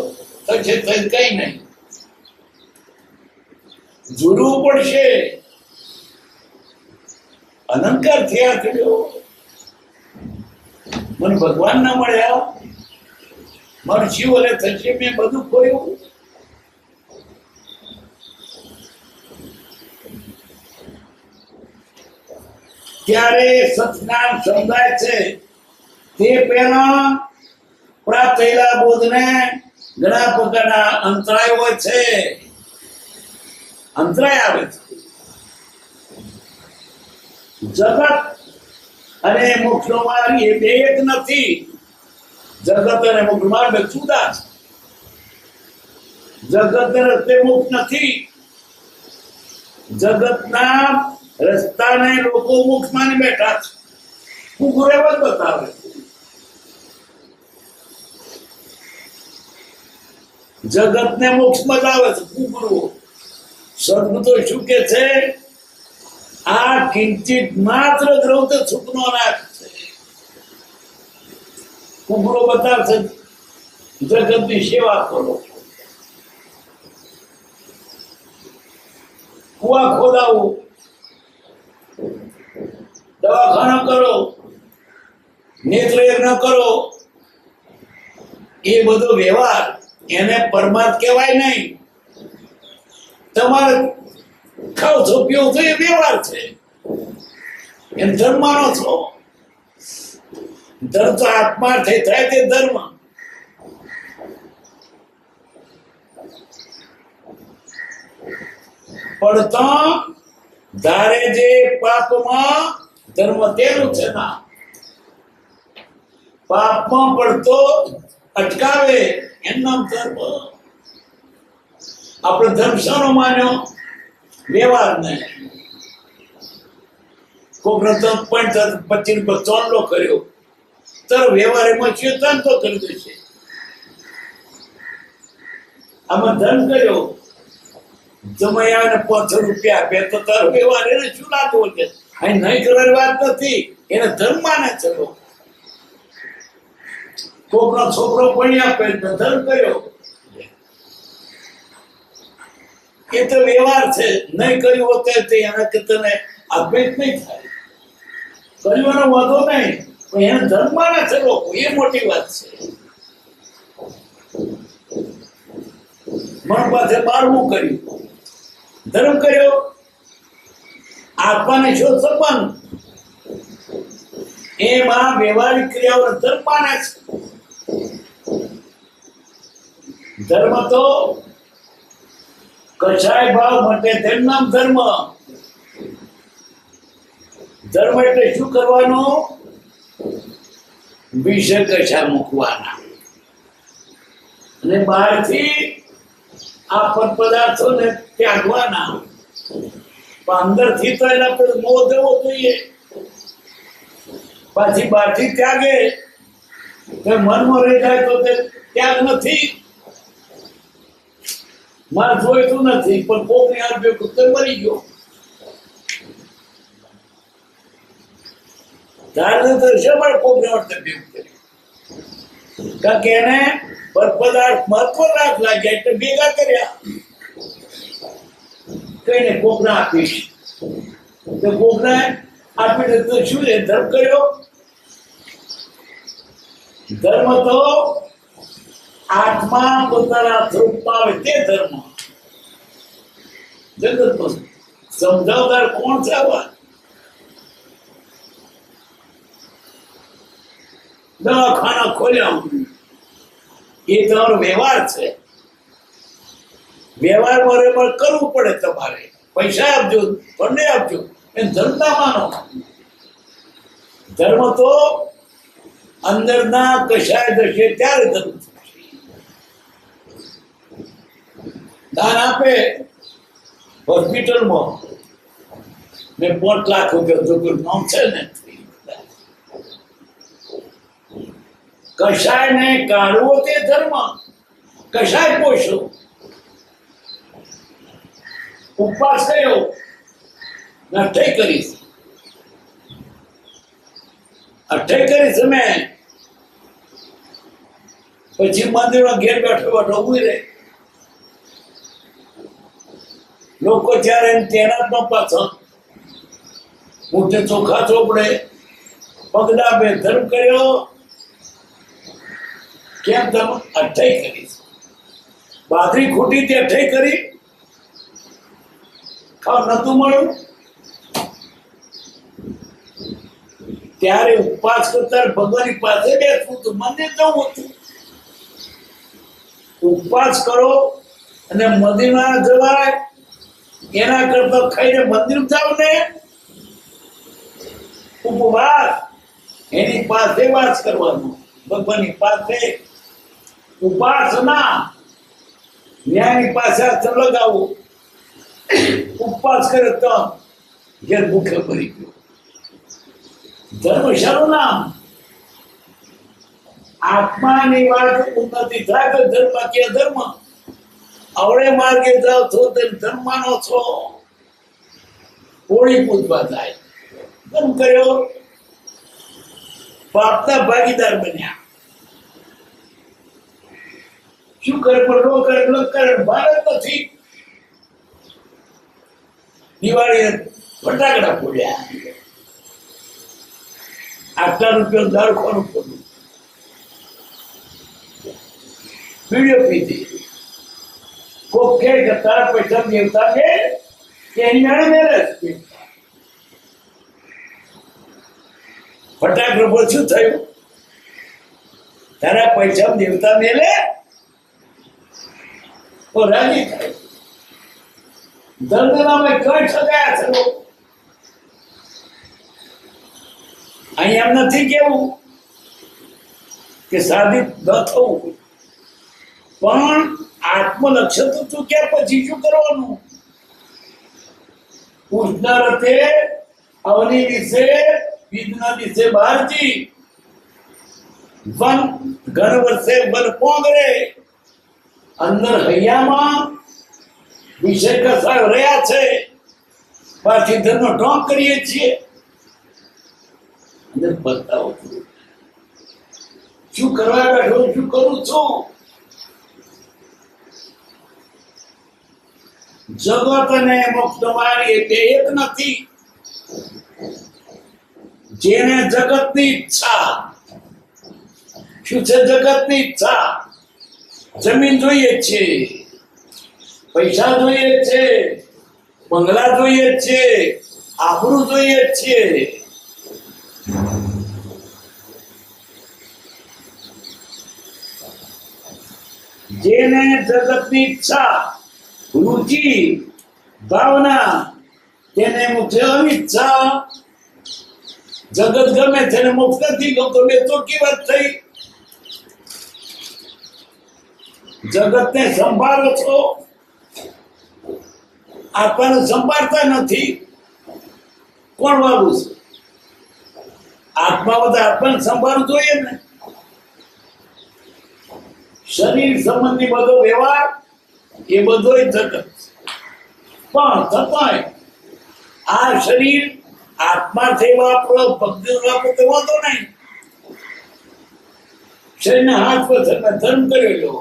થશે કઈ નહીં. જોડવું પડશે. અલંકાર થયા થયો, મને ભગવાન ના મળ્યા, મારું શિવ હલે થશે, મેં બધું ખોયું. ત્યારે સત્સંગ સમજાય છે તે પહેલા પ્રાપ્ત થયેલા બોધને ઘણા પ્રકારના અંતરાય હોય છે. અંતરાય આવે છે. જગત અને મોક્ષનો માર્ગ એ બે એક નથી. જગત અને મોક્ષ માર્ગ જુદા છે. જગત રસ્તે મોક્ષ નથી. જગતના રસ્તાને લોકો મોક્ષ માની બેઠા છે. કુકુરે વાત બતાવે. જગતને મોક્ષ બતાવે છે કુકરો. સદગુરુ તો શું કે છે? આ કિંચિત માત્ર દ્રવ્ય સુખનો નાશ છે. કુકરો બતાવશે જગતની સેવા કરો, કુવા ખોદાવો, દવાખાના કરો, નેત્રયજ્ઞ કરો, એ બધો વ્યવહાર એને પરમાર્થ કહેવાય નહીં. તમારે ખાવ છો પીવો છો એ વ્યવહાર છે, એમ ધર્મ માનો છો. ધર્મ તો આત્માર્થે થાય તે ધર્મ. પડતા ધારે જે પાપમાં ધર્મ તેનું છે ના. પાપમાં પડતો અટકાવે એનું નામ ધર્મ. આપણે ધર્મ શાનો માન્યો? વ્યવહાર ને. કોકનો 3.25 પર ચોંડલો કર્યો તો વ્યવહાર એમાં ચેતન તો કરી દેશે. આમાં ધર્મ કર્યો, જમાયા ને 500 રૂપિયા આપે તો તારો વ્યવહાર એને શું લાગવો છે? અહીં નહીં કરવાની વાત નથી, એને ધર્મ માને ચલો. કોકનો છોકરો ભણી આપે તો ધર્મ કર્યો, એ તો વ્યવહાર છે. નહીં કર્યું હોત તો એના કે તને આપે જ નહીં થાય. કરવાનો વાંધો નહીં, પણ એને ધર્મ માને છે લોકો, એ મોટી વાત છે. મન પાસે 12મું કર્યું, ધર્મ કર્યો. આત્માને શોધ સંબંધ, એમાં વ્યવહારિક ક્રિયાઓ ધર્મ માને છે. ધર્મ તો કશાય ભાવ માટે તેનું નામ ધર્મ. ધર્મ એટલે શું કરવાનું? વિષય કશા મૂકવાના અને બહારથી આ પદાર્થોને ત્યાગવાના. પણ અંદરથી તો એના પર મોહ દેવો જોઈએ. પાછી બહારથી ત્યાગે તો મનમાં રહી જાય તો તે ત્યાગ નથી. મારે જોઈતું નથી પણ કોકને આપ્યો તો મરી ગયો. ધારને તો શેમાં કોકને અર્થ ભેગું કર્યું? કારણ કે એને પદાર્થ મહત્વ રાખ લાગ્યા એટલે ભેગા કર્યા. કઈને કોકને આપીશ તો કોકને આપીને તો શું છે? ધર્મ કર્યો. ધર્મ તો આત્મા પોતાના સ્વરૂપમાં આવે તે ધર્મ. જગતનો સમજાવદાર કોણ છે? આવા દવાખાના ખોલ્યા એ તમારો વ્યવહાર છે. વ્યવહાર બરાબર કરવું પડે. તમારે પૈસા આપજો, ફંડે આપજો, એ ધર્મ ના માનો. ધર્મ તો અંદરના કશાય દશે ત્યારે ધર્મ થશે. દાન આપે હોસ્પિટલમાં, મેં 5 લાખ રૂપિયા જો કોઈ નામ છે ને, કશાય ને કાઢવો તે ધર્મ. કશાય પોષો, ઉપવાસ કર્યો, અઠાઈ કરીશ, અઠાઈ કરીશ અમે, પછી મંદિરમાં ઘેર બેઠો બેઠો ઉભી રહે. લોકો ત્યારે તેના પાછળ મોટે ચોખા ચોપડે, પગડા બે ધર્મ કર્યો. કેમ તમે અઠાઈ કરીશ? બાજરી ખોટી તે અઠાઈ કરી, ખાવા નતું મળ્યું. ત્યારે ઉપવાસ કરતા ભગવાનની પાસે બેસવું હતું, મંદિર જવું હતું. ઉપવાસ કરો અને મંદિરમાં જવાય એના કરતા ખાઈને મંદિર જાવ ને. ઉપવાસ એની પાસે વાસ કરવાનો, ભગવાનની પાસે. ઉપાસના ન્યાયની પાસે હાથ લગાવવું. ઉપવાસ કરે તો ઘેર ભૂખે ભરી ગયો. ધર્મ શાનું નામ? આત્માની વાત ઉન્નતિ થાય તો ધર્મ કે ધર્મ. અવળે માર્ગે જાઓ છો તો ધર્મ માનો છો. હોળી પૂજવા થાય, ધર્મ કર્યો, પાપના ભાગીદાર બન્યા. શું કરે? પણ નો કરે, ન કરે, ભારત નથી. દિવાળીએ ફટાકડા ફોડ્યા, આટલા રૂપિયા દારૂ ખાવાનું ખોટું, વિડીયો પીધી. કોક કહે કે તારા પૈસા દેવતા છે કે એની મેળે મેળે. ફટાકડા પર શું થયું? તારા પૈસા દેવતા મેળે તો રાજી થાય. ધર્મ નામે કઈ સગાયા છે. અહીં એમ નથી કેવું કે સાબિત ન થવું, પણ આત્મલક્ષ્ય તો ચૂક્યા પછી શું કરવાનું? ઉઠના રથે અવની દિશે વિધના દિશે બહારજી વન ઘર વર્ષે વન પોંગરે. અંદર હૈયામાં વિષય કસાય રહ્યા છે, પાછી ધર્મ ઢોંગ કરીએ છીએ. અંદર બતાવો શું કરવા બેઠો, શું કરું છું? જગત અને મોક્ષ માર્ગ એ એક નથી. જેને જગતની ઈચ્છા, શું છે જગતની ઈચ્છા? જમીન જોઈએ છે, પૈસા જોઈએ છે, બંગલા જોઈએ છે, આબરૂ જોઈએ છે. જેને જગતની ઈચ્છા, રુચિ, ભાવના, તેને મુખ્ય અનિચ્છા. જગત ગમે તેને મોક્ષ નથી ગમતો. બે તો કી વાત થઈ? જગતને સંભાળો છો, આત્માને સંભાળતા નથી. કોણ વાળું છે? આત્મા બધા આત્માને સંભાળવું જોઈએ ને. શરીર સંબંધી બધો વ્યવહાર એ બધો જગત. પણ છતાંય આ શરીર આત્માથી વાપરો, ભક્તિ વાપરો તો વાંધો નહીં. શરીરના હાથ પર ધર્મ કરેલો,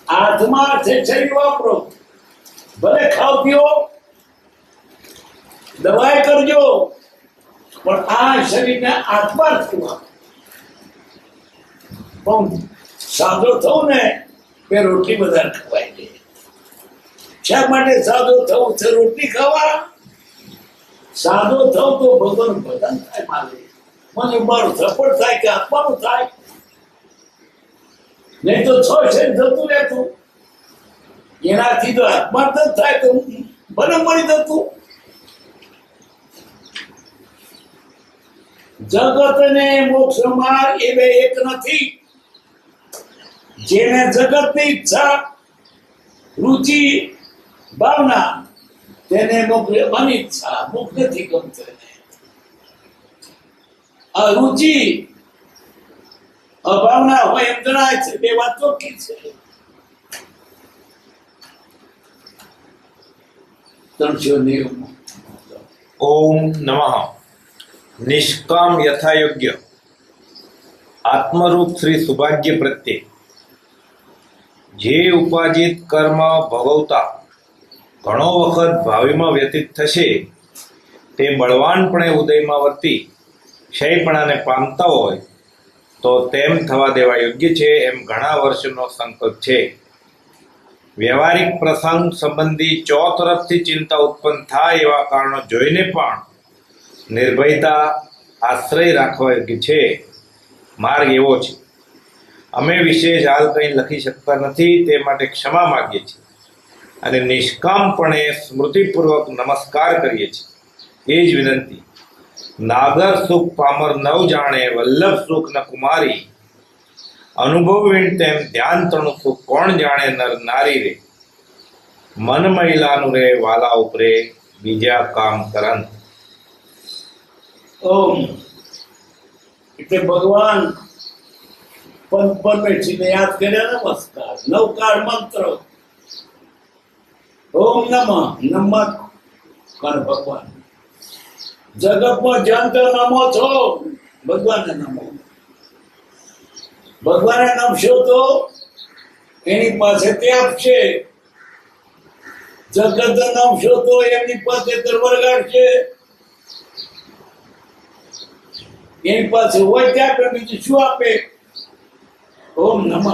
હાથમાં છે શરીર વાપરો. ભલે ખાવ પીઓ, દવાઈ કરજો, પણ આ શરીરને આત્માથી વાપરો. પણ સાદો થવું ને બે રોટલી બધા ખવાય છે. શા માટે સાદો થવું છે? રોટલી ખાવા. સાદો થવું તો ભગવાન ભજન થાય. મારે મને મારું સફળ થાય કે આત્માનું થાય. નહીં તો છ છે જતું રહેતું. એનાથી તો આત્મા જ થાય તો ભલે મળી જતું. જગત ને મોક્ષ માર્ગ એ બે એક નથી. જેને જગતની ઈચ્છા, રુચિ, ભાવના, તેને મોક્ષ અનિચ્છા, મોક્ષ નથી ગમતો. આ રુચિ અભાવના હોય એમ જણાય છે, બે વાત ચોખ્ખી છે. 390. ઓમ નમઃ. નિષ્કામ યથાયોગ્ય આત્મરૂપ શ્રી સુભાગ્ય પ્રત્યે જે ઉપાજિત કર્મ ભોગવતા ઘણો વખત ભાવિમાં વ્યતીત થશે, તે બળવાનપણે ઉદયમાં વર્તી ક્ષયપણાને પામતા હોય તો તેમ થવા દેવા યોગ્ય છે એમ ઘણા વર્ષનો સંકલ્પ છે. વ્યવહારિક પ્રસંગ સંબંધી ચોતરફથી ચિંતા ઉત્પન્ન થાય એવા કારણો જોઈને પણ નિર્ભયતા આશ્રય રાખવા યોગ્ય છે. માર્ગ એવો છે. અમે વિશેષ હાલ કંઈ લખી શકતા નથી, તે માટે ક્ષમા માગીએ છીએ અને નિષ્કામપણે સ્મૃતિપૂર્વક નમસ્કાર કરીએ છીએ. એ જ વિનંતી. નાગર સુખ પામર નવ જાણે, વલ્લભ સુખ ન કુમારી. અનુભવ વીણ તેમ ધ્યાન તણું સુખ કોણ જાણે, નર નારી રે. મન મહિલાનું રે વાલા ઉપરે, બીજા કામ કરંત. ઓમ એટલે ભગવાન પદ પર બેઠીને યાદ કર્યા નમસ્કાર. નવકાર મંત્ર. ઓમ નમઃ. નમઃ કર ભગવાન. જગતમાં જ્યાં તો નમો છો, ભગવાનને નમો. ભગવાનને નમશો તો એની પાસે તે આપશે. જગત નમશો તો એમની પાસે વરગાડશે. એની પાસે હોય ત્યાં આપે, બીજું શું આપે? ઓમ નમઃ.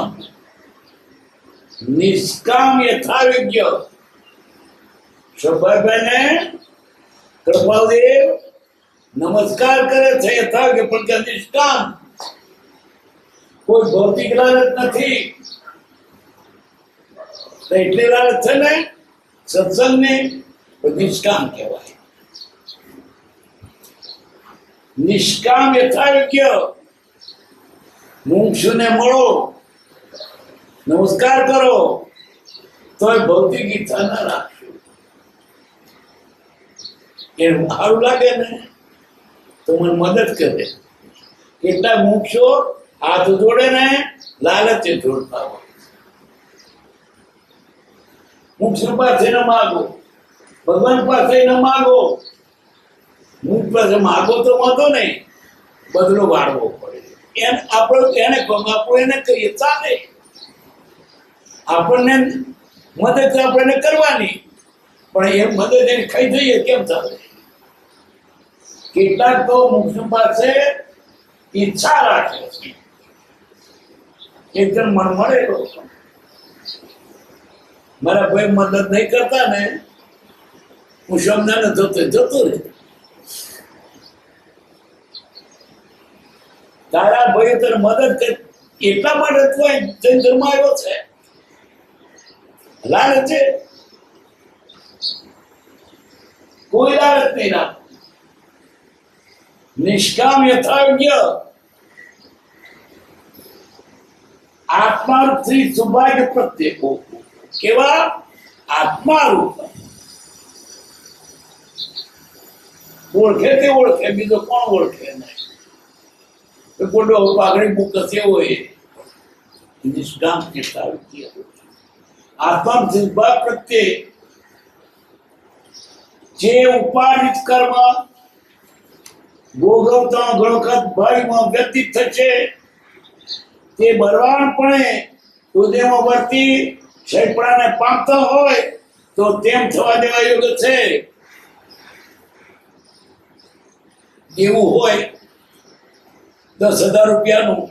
નિષ્કામ યથાયોગ્ય. સભાભાઈને કૃપાલદેવ નમસ્કાર કરે છે યથાયોગ્ય, પણ કે નિષ્કામ. કોઈ ભૌતિક લાલચ નથી. તો એટલી લાલચ છે ને સત્સંગની, નિષ્કામ કહેવાય. નિષ્કામ યથાયોગ્ય. મુમુક્ષુને મળો, નમસ્કાર કરો, તોય ભૌતિક ઈચ્છા ના રાખશો. એનું સારું લાગે ને તો મને મદદ કરે. કેટલા મુમુક્ષો હાથ જોડે ને લાલચે જોડતા હોય. મુમુક્ષુ પાસે ન માગો, ભગવાન પાસે ન માગો. મુખ પાસે માગો તો વાંધો નહીં, બદલો વાળવો પડે. એને કરીએ ચાલે. આપણને મદદ આપણને કરવાની, પણ એ મદદ એને ખાઈ જઈએ કેમ ચાલે? કેટલાક તો મુક્ષુ પાસે ઈચ્છા રાખે છે. એકદમ મન મળેલો મારા ભાઈ મદદ નહીં કરતા ને, હું સમજાને જતો રહે. તારા ભાઈ તને મદદ કરે એટલા માટે કોઈ જૈન ધર્મ આવ્યો છે. લાલચ છે, કોઈ લાલચ નહીં રાખ. નિષ્કામ યથાયોગ્ય. આત્મા શ્રી સુભાગ્ય પ્રત્યે. કેવા? આત્મા રૂપ. ઓળખે તે ઓળખે, બીજો કોણ ઓળખે નહીં. બોલો પાઘડી મુક્ત થયો હોય નિષ્કામ યથાયોગ્ય. આત્મા સુભાગ્ય પ્રત્યે જે ઉપાર્જિત કર્મ ભોગવતા ઘણોખત ભાઈમાં વ્યતીત થશે, તે બળવાનપણે ઉદયમાં વર્તી ક્ષયપણાને પામતા હોય તો તેમ થવા દેવા યોગ્ય છે. એવું હોય 10,000 રૂપિયાનું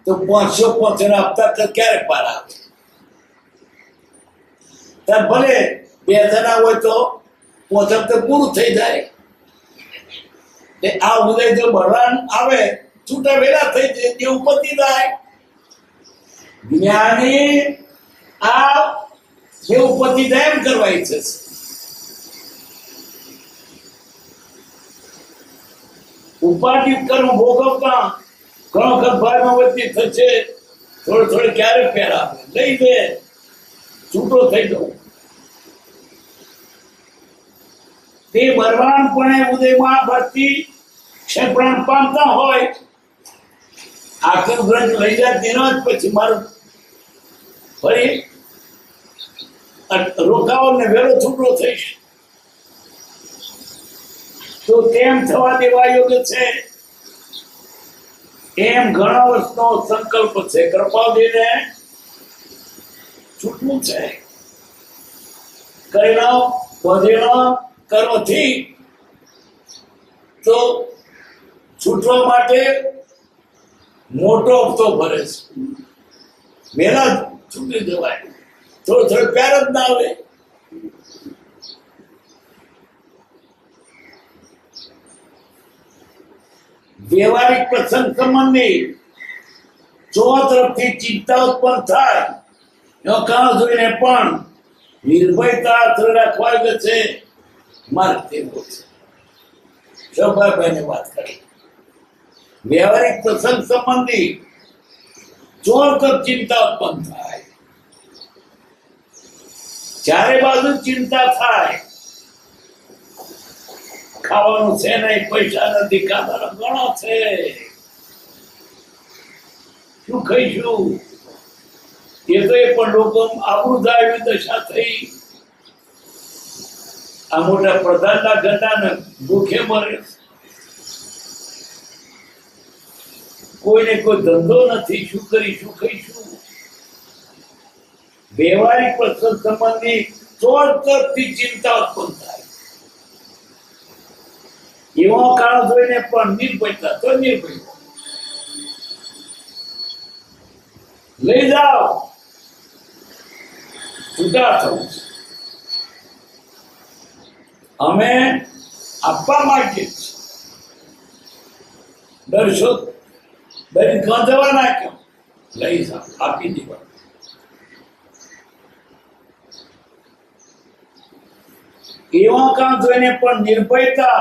તો 505 આપતા તો ક્યારે પાર આવે? ત્યાં ભલે 2 જણા હોય તો 5 હપ્તે પૂરું થઈ જાય. આ ઉદય જો બળવાન આવે, છૂટા વેલા થઈ જાય, તે ઉપતિ થાય. જ્ઞાની આ એવું પતિતા એમ કરવા ઈચ્છે છે. ઉપાધિ કર્મ ભોગવતા ઘણો વખત ભાઈમાં વચ્ચે થશે, થોડે ક્યારેક પહેરા લઈ દે, છૂટો થઈ જવું. તે બળવાનપણે ઉદયમાં ભક્તિ ક્ષેપ્રાણ પામતા હોય, આખર વ્રત લઈ જાય તેનો જ પછી મારું ફરી રોકાવો ને વેલો છૂટો થઈશ. તો તેમ થવા દેવા યોગ્ય છે. એમ ઘણા વર્ષનો સંકલ્પ છે, કૃપાદેને છૂટવું છે. કરેલો વધેલો કર્મથી તો છૂટવા માટે મોટો હપ્તો ભરે છે. વહેલા છૂટી જવાય, થોડો પ્યાર જ ના આવે. વ્યવહારિક પ્રસંગ સંબંધી ચો તરફથી ચિંતા ઉત્પન્ન થાય એનો કાળ જોઈને પણ નિર્ભયતા રાખવા છે. માર્ગ તેવો છે. શોભાભાઈને વાત કરી, વ્યવહારિક પ્રસંગ સંબંધી ચો તરફ ચિંતા ઉત્પન્ન થાય, ચારે બાજુ ચિંતા થાય. ખાવાનું છે નહીં, પૈસા નથી, કામનો ઘણો છે, શું ખાઈશું? એ તો એ પણ લોકો આબરૂ થાય એવી દશા થઈ. આ મોટા પ્રધાનના ઘરડાને ભૂખે મરે. કોઈને કોઈ ધંધો નથી, શું કરીશું, ખાઈશું? વ્યવહારિક પ્રસંગ સંબંધી ચોરથી ચિંતા ઉત્પન્ન થાય. એવો કાળ જોઈને પણ નિર્ભયતા તો નિર્ભય લઈ જાઓ, છૂટા થવું. અમે આપવા માંગીએ છીએ. ડરશો દરેક કાં જવા નાખ્યો, લઈ જાઓ, આપી દેવા. એવા કામ જોઈને પણ નિર્ભયતા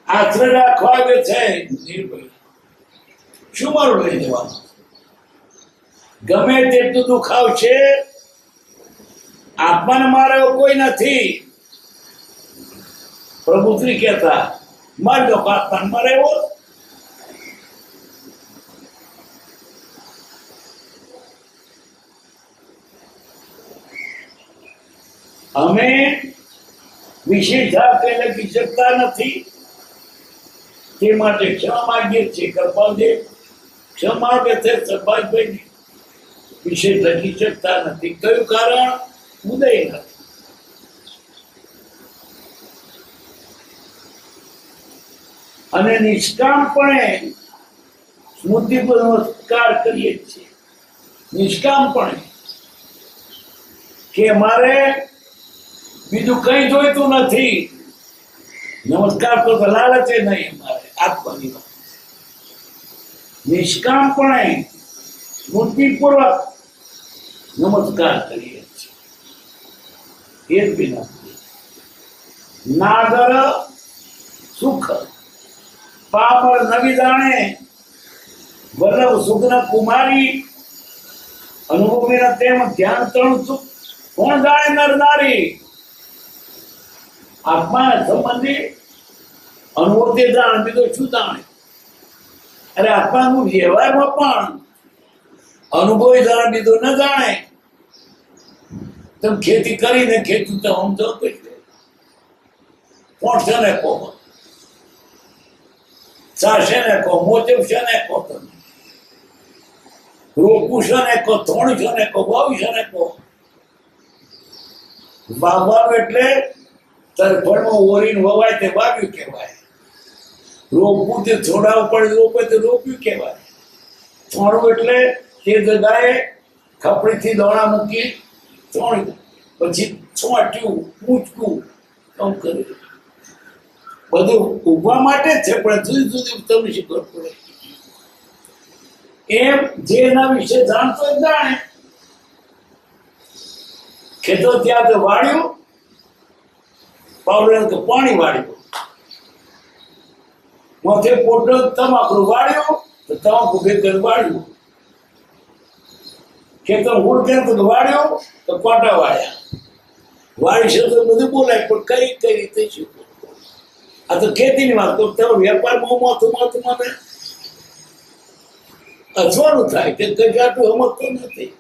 આશ્રય રાખવા છે. નિર્ભય શું મારું લઈ જવાનું? ગમે તેટલું દુઃખ આવશે, આત્માને મારે એવો કોઈ નથી. પ્રભુશ્રી કહેતા મારી દો, આત્માને મારે એવો. અમે વિશેષતા લખી શકતા નથી, તે માટે ક્ષમા માંગીએ છીએ. કૃપાદેવ ક્ષમા કે છે. સરબાજભાઈ વિશેષ લખી શકતા નથી. કયું કારણ? ઉદય નથી. અને નિષ્કામપણે સ્મૃતિ પર નમસ્કાર કરીએ છીએ. નિષ્કામપણે કે મારે બીજું કઈ જોઈતું નથી. નમસ્કાર તો લાલચે નહીં, અમારે આપવાની વાત. નિષ્કામપણે સ્મૃતિપૂર્વક નમસ્કાર કરીએ છીએ. એ જ વિનંતી. નાગર સુખ પામર નવી જાણે, વલ્લભ સુગ્ન કુમારી અનુભવી તેમ ધ્યાન તણું સુખ કોણ જાણે નર નારી. આત્મા સંબંધી અનુભવ તે જાણ, બીજો શું જાણે? અરે આત્માનું વ્યવહારમાં પણ અનુભવી જાણ, બીજો ન જાણે. તમે ખેતી કરીને ખેતી તો સમજો કોણ છે ને કહો, ચા છે ને કહો, મોજબ છે ને કહો, તમે રોપું છે ને કહો, થોડું છે ને કહો, વાવ્યું છે ને કહો. વાવવાનું એટલે તરફળમાં ઓરીને વવાય તે વાવ્યું કહેવાય. રોપવું તે છોડાવું પડે, રોપે તે રોપ્યું કહેવાય. થોડું એટલે તે જગાએ ખપડીથી દોણા મૂકી થોડી, પછી છોટ્યું, પૂછકું કામ કર્યું. બધું ઉભવા માટે જ છે, પણ જુદી જુદી તમને શીખવવું પડે. એમ જે એના વિશે જાણતો જ જાણે. ખેતર ત્યાં તો વાળ્યું, પાવડર તો પાણી વાળ્યું, માથે પોટો તમાકુ વાળ્યો તો તમાકુ ભેગર વાળ્યું, ખેતર ઉડકે તો વાળ્યો તો કોટા વાળ્યા. વાળી છે તો બધું બોલાય, પણ કઈ રીતે શું? આ તો ખેતીની વાત. તો તમે વેપારમાં માથું મને અથવાનું થાય કે કઈ આટલું સમજતો નથી.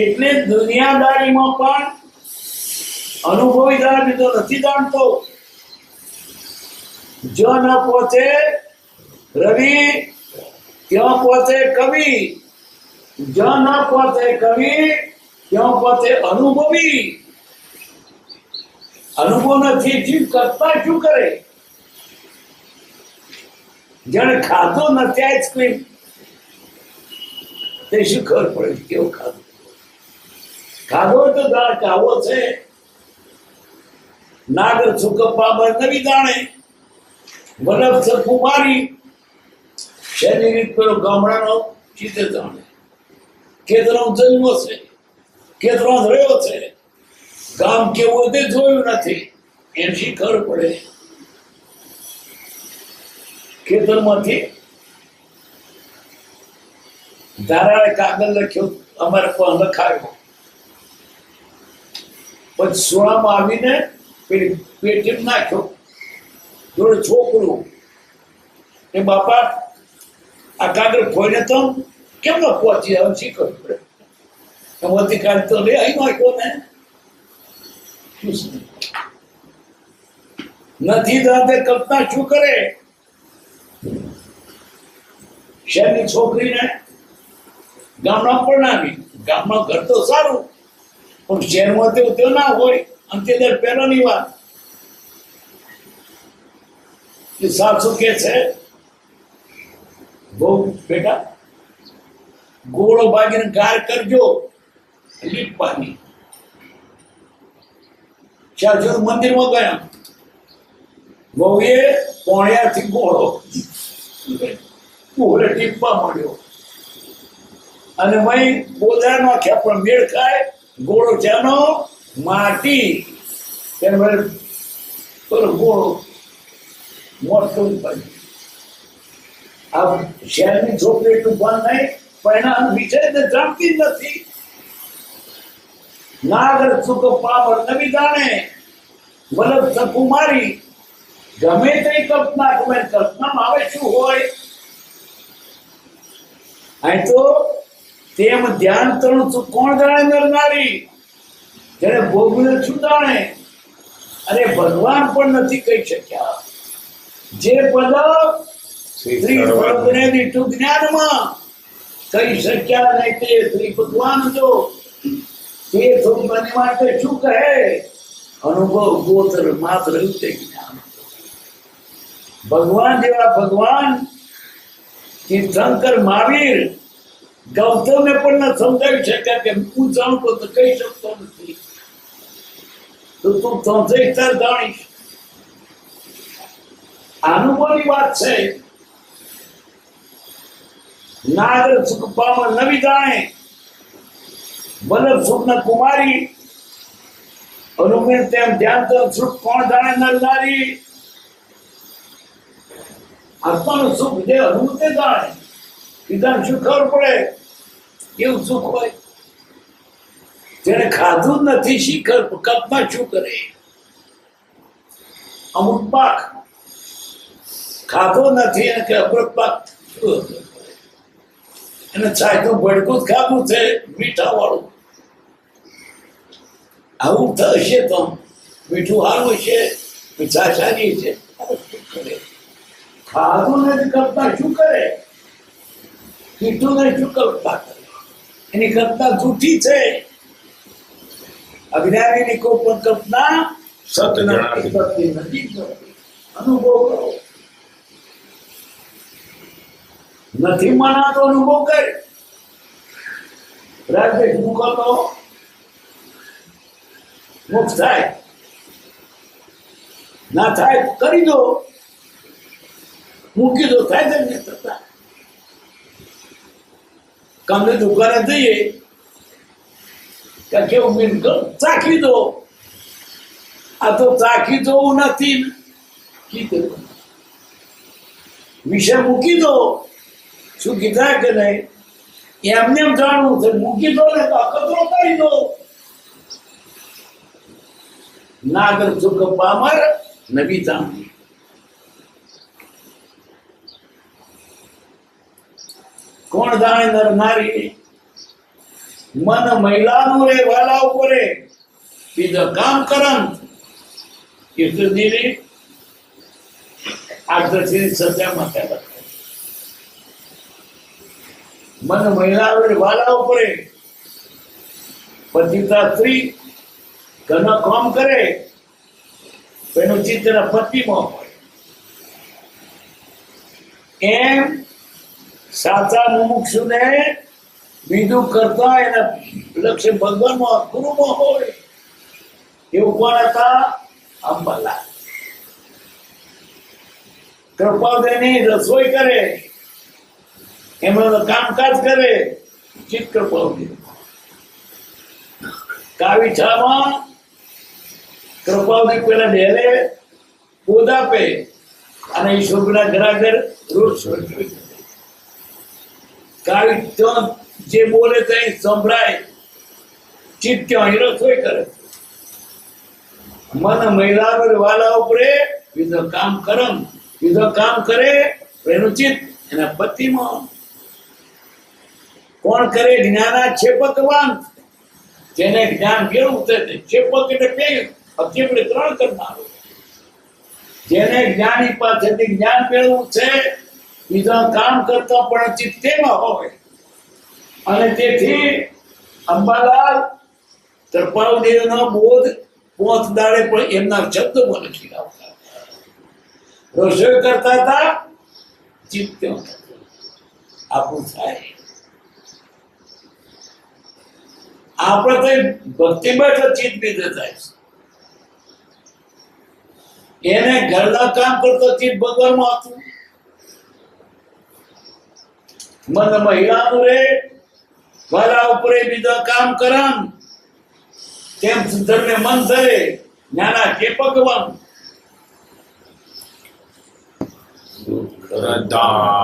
એટલે દુનિયાદારીમાં પણ અનુભવી જાણે તો નથી જાણતો. જો ન પહોંચે રવિ ત્યાં પહોંચે કવિ, જો ન પહોંચે કવિ ત્યાં પહોંચે અનુભવી. અનુભવ નથી જીવ કરતા શું કરે? જેને ખાધો નથી આઈસ્ક્રીમ તે શું ખબર પડે કેવું ખાધું? ખાધો તો જાણે કે આવો છે. નાગર સુખ પાબર નવી દાણે, વલ્લભ કુમારી શેની રીત પેલો ગામડાનો ચીતે જાણે. કેતરો જન્મ છે, કેતરો રહ્યો છે, ગામ કેવું તે જોયું નથી, એમ શી ખબર પડે? ખેતરમાંથી ધારાએ કાગળ લખ્યો, અમારે પણ લખાયો. પછી સોળામાં આવીને પેલી પેટી નાખ્યો, જોડે છોકરું એ બાપા આ કાગળ ફોઈને તો કેમ ન પહોંચી? હવે શી ખબર પડે? એમાંથી કાઢ તો લે અહીં નાખ્યો ને. નથી જાતે કલ્પના શું કરે? શહેરની છોકરીને ગામમાં પરણાવી. ગામમાં ઘર તો સારું, પણ શહેરમાં તો ના હોય. અંત્યદર પહેલાની વાત સાસુ કે છે, બહુ બેટા ગોળો ભાગીને ગાર કરજો લીપવાની. સાસુ મંદિરમાં ગયા, વહુએ પોણિયાથી ગોળો ગોળે ટીપવા મળ્યો અને ભાઈ બોધા નાખ્યા, પણ મેળ ખાય. ગોળો ચાનો માટી તેને ગોળો મોટો બન્યો. આ શહેરની છોકરી એટલું બંધ નહીં, પણ એના વિષય જાણતી જ નથી. નાગર સુખ પાવર નવી જાણે, વલ્લભ કુમારી. ગમે તે કલ્પના, ગમે કલ્પનામાં આવે શું હોય? અહીં તો તેમ ધ્યાન તણું કોણ જાણે? નરનારી. જેને ભોગવ્યું શું જાણે? અરે ભગવાન પણ નથી કહી શક્યા. જે પદ શ્રી ભગવાને દીઠું જ્ઞાનમાં કહી શક્યા નહીં તે શ્રી ભગવાન જો તે થોડું મને માટે શું કહે? અનુભવ ગોત્ર માત્ર તે જ્ઞાન. ભગવાન જેવા ભગવાન તીર્થંકર મહાવીર ગૌતમને પણ ન સમજાવી શક્યા કે હું જાણતો તો કહી શકતો નથી, તો તું સમજાઈતા જાણીશ. અનુભવની વાત છે. નાગર સુખ પામર નવી જાણે, વલ્લભ સુખના કુમારી. અનુમેર તેમ ધ્યાન તો સુખ કોણ જાણે? નરનારી. આત્માનું સુખ જે અનુભૂતે જાણે. પિતાને શું ખબર પડે કેવું સુખ હોય? જેને ખાધું નથી શીખર કલ્પના શું કરે? અમૃત પાક ખાધો નથી એને કે અમૃત પાક એને છાયતું ભડકું જ ખાધું છે મીઠા વાળું. આવું થશે તો મીઠું સારું છે, મીઠા સારી છે. ખાધું નથી કલ્પના શું કરે? મીઠું ને શું કલ્પના કરે? એની કલ્પના જૂઠી છે. અજ્ઞાનીની કોઈ પણ કલ્પના સત્ય નથી. અનુભવ કરો. નથી માનાતો અનુભવ કર. રાજદેશ મૂકો તો મોક્ષ થાય, ના થાય કરી દો, મૂકી દો થાય. કમને દુકાને જઈએ કે કેવું મીન ચાખી દો, આ તો ચાખી જોવું નથી ને. કીધું વિષય મૂકી દો, શું કીધા કે નહીં એમને એમ જાણવું છે, મૂકી દો ને તો અકતરો કરી દો. નાગર સુખ પામર નબી તામી. કોણ જાણે નર નારી મન મહિલાનું રે વાલા ઉપરે બીજો કામ કરન કીર્તિની આદર્શની સત્યામાં કહેવાય. મન મહિલાનું રે વાલા ઉપરે પતિતા સ્ત્રી ઘરના કામ કરે એનું ચિત્ત પતિમાં હોય. એમ સાચા મુમુક્ષુને બીજું કરતા એના લક્ષ્ય ભગવાનમાં ગુરુમાં હોય. એવું કોણ હતા? અંબાલાલ. કૃપાદેની રસોઈ કરે, એમનું કામકાજ કરે, ચિત્ત કૃપાદેવ. કાવીછામાં કૃપાદેવ પેલા ડેરે દૂધ આપે અને ઈશ્વરના ઘરાઘર રોજ કાવી જે બોલે તે સંભળાય, ચિત્ત ત્યાં રસોઈ કરે. મન મહિલા વાલા ઉપરે બીજો કામ કરમ, બીજો કામ કરે એનું ચિત્ત એના પતિમાં. કોણ કરે? જ્ઞાના છેપકવાન, જેને જ્ઞાન કેળવું છે. છેપક એટલે બે, એટલે ત્રણ કરનારો. જેને જ્ઞાની પાસેથી જ્ઞાન મેળવવું છે, બીજા કામ કરતા પણ ચિત્ત તેમાં હોય. અને તેથી અંબાલાલ કૃપાલદેવનો બોધ પોત દાડે પણ એમના શબ્દોમાં લખી આવતા. રસોઈ કરતા હતા, ચિત્ત આપણું થાય. આપણે તો ભક્તિમાં તો ચિત્ત બીજે થાય છે. એને ઘરના કામ કરતો ચિત્ત ભગવાનમાં હતું. મન મહિલાનું રે વાલા ઉપરે બીજા કામ કરન, તેમ ધર્મે મન ધરે જ્ઞાના કે ભગવાન. સુખદામા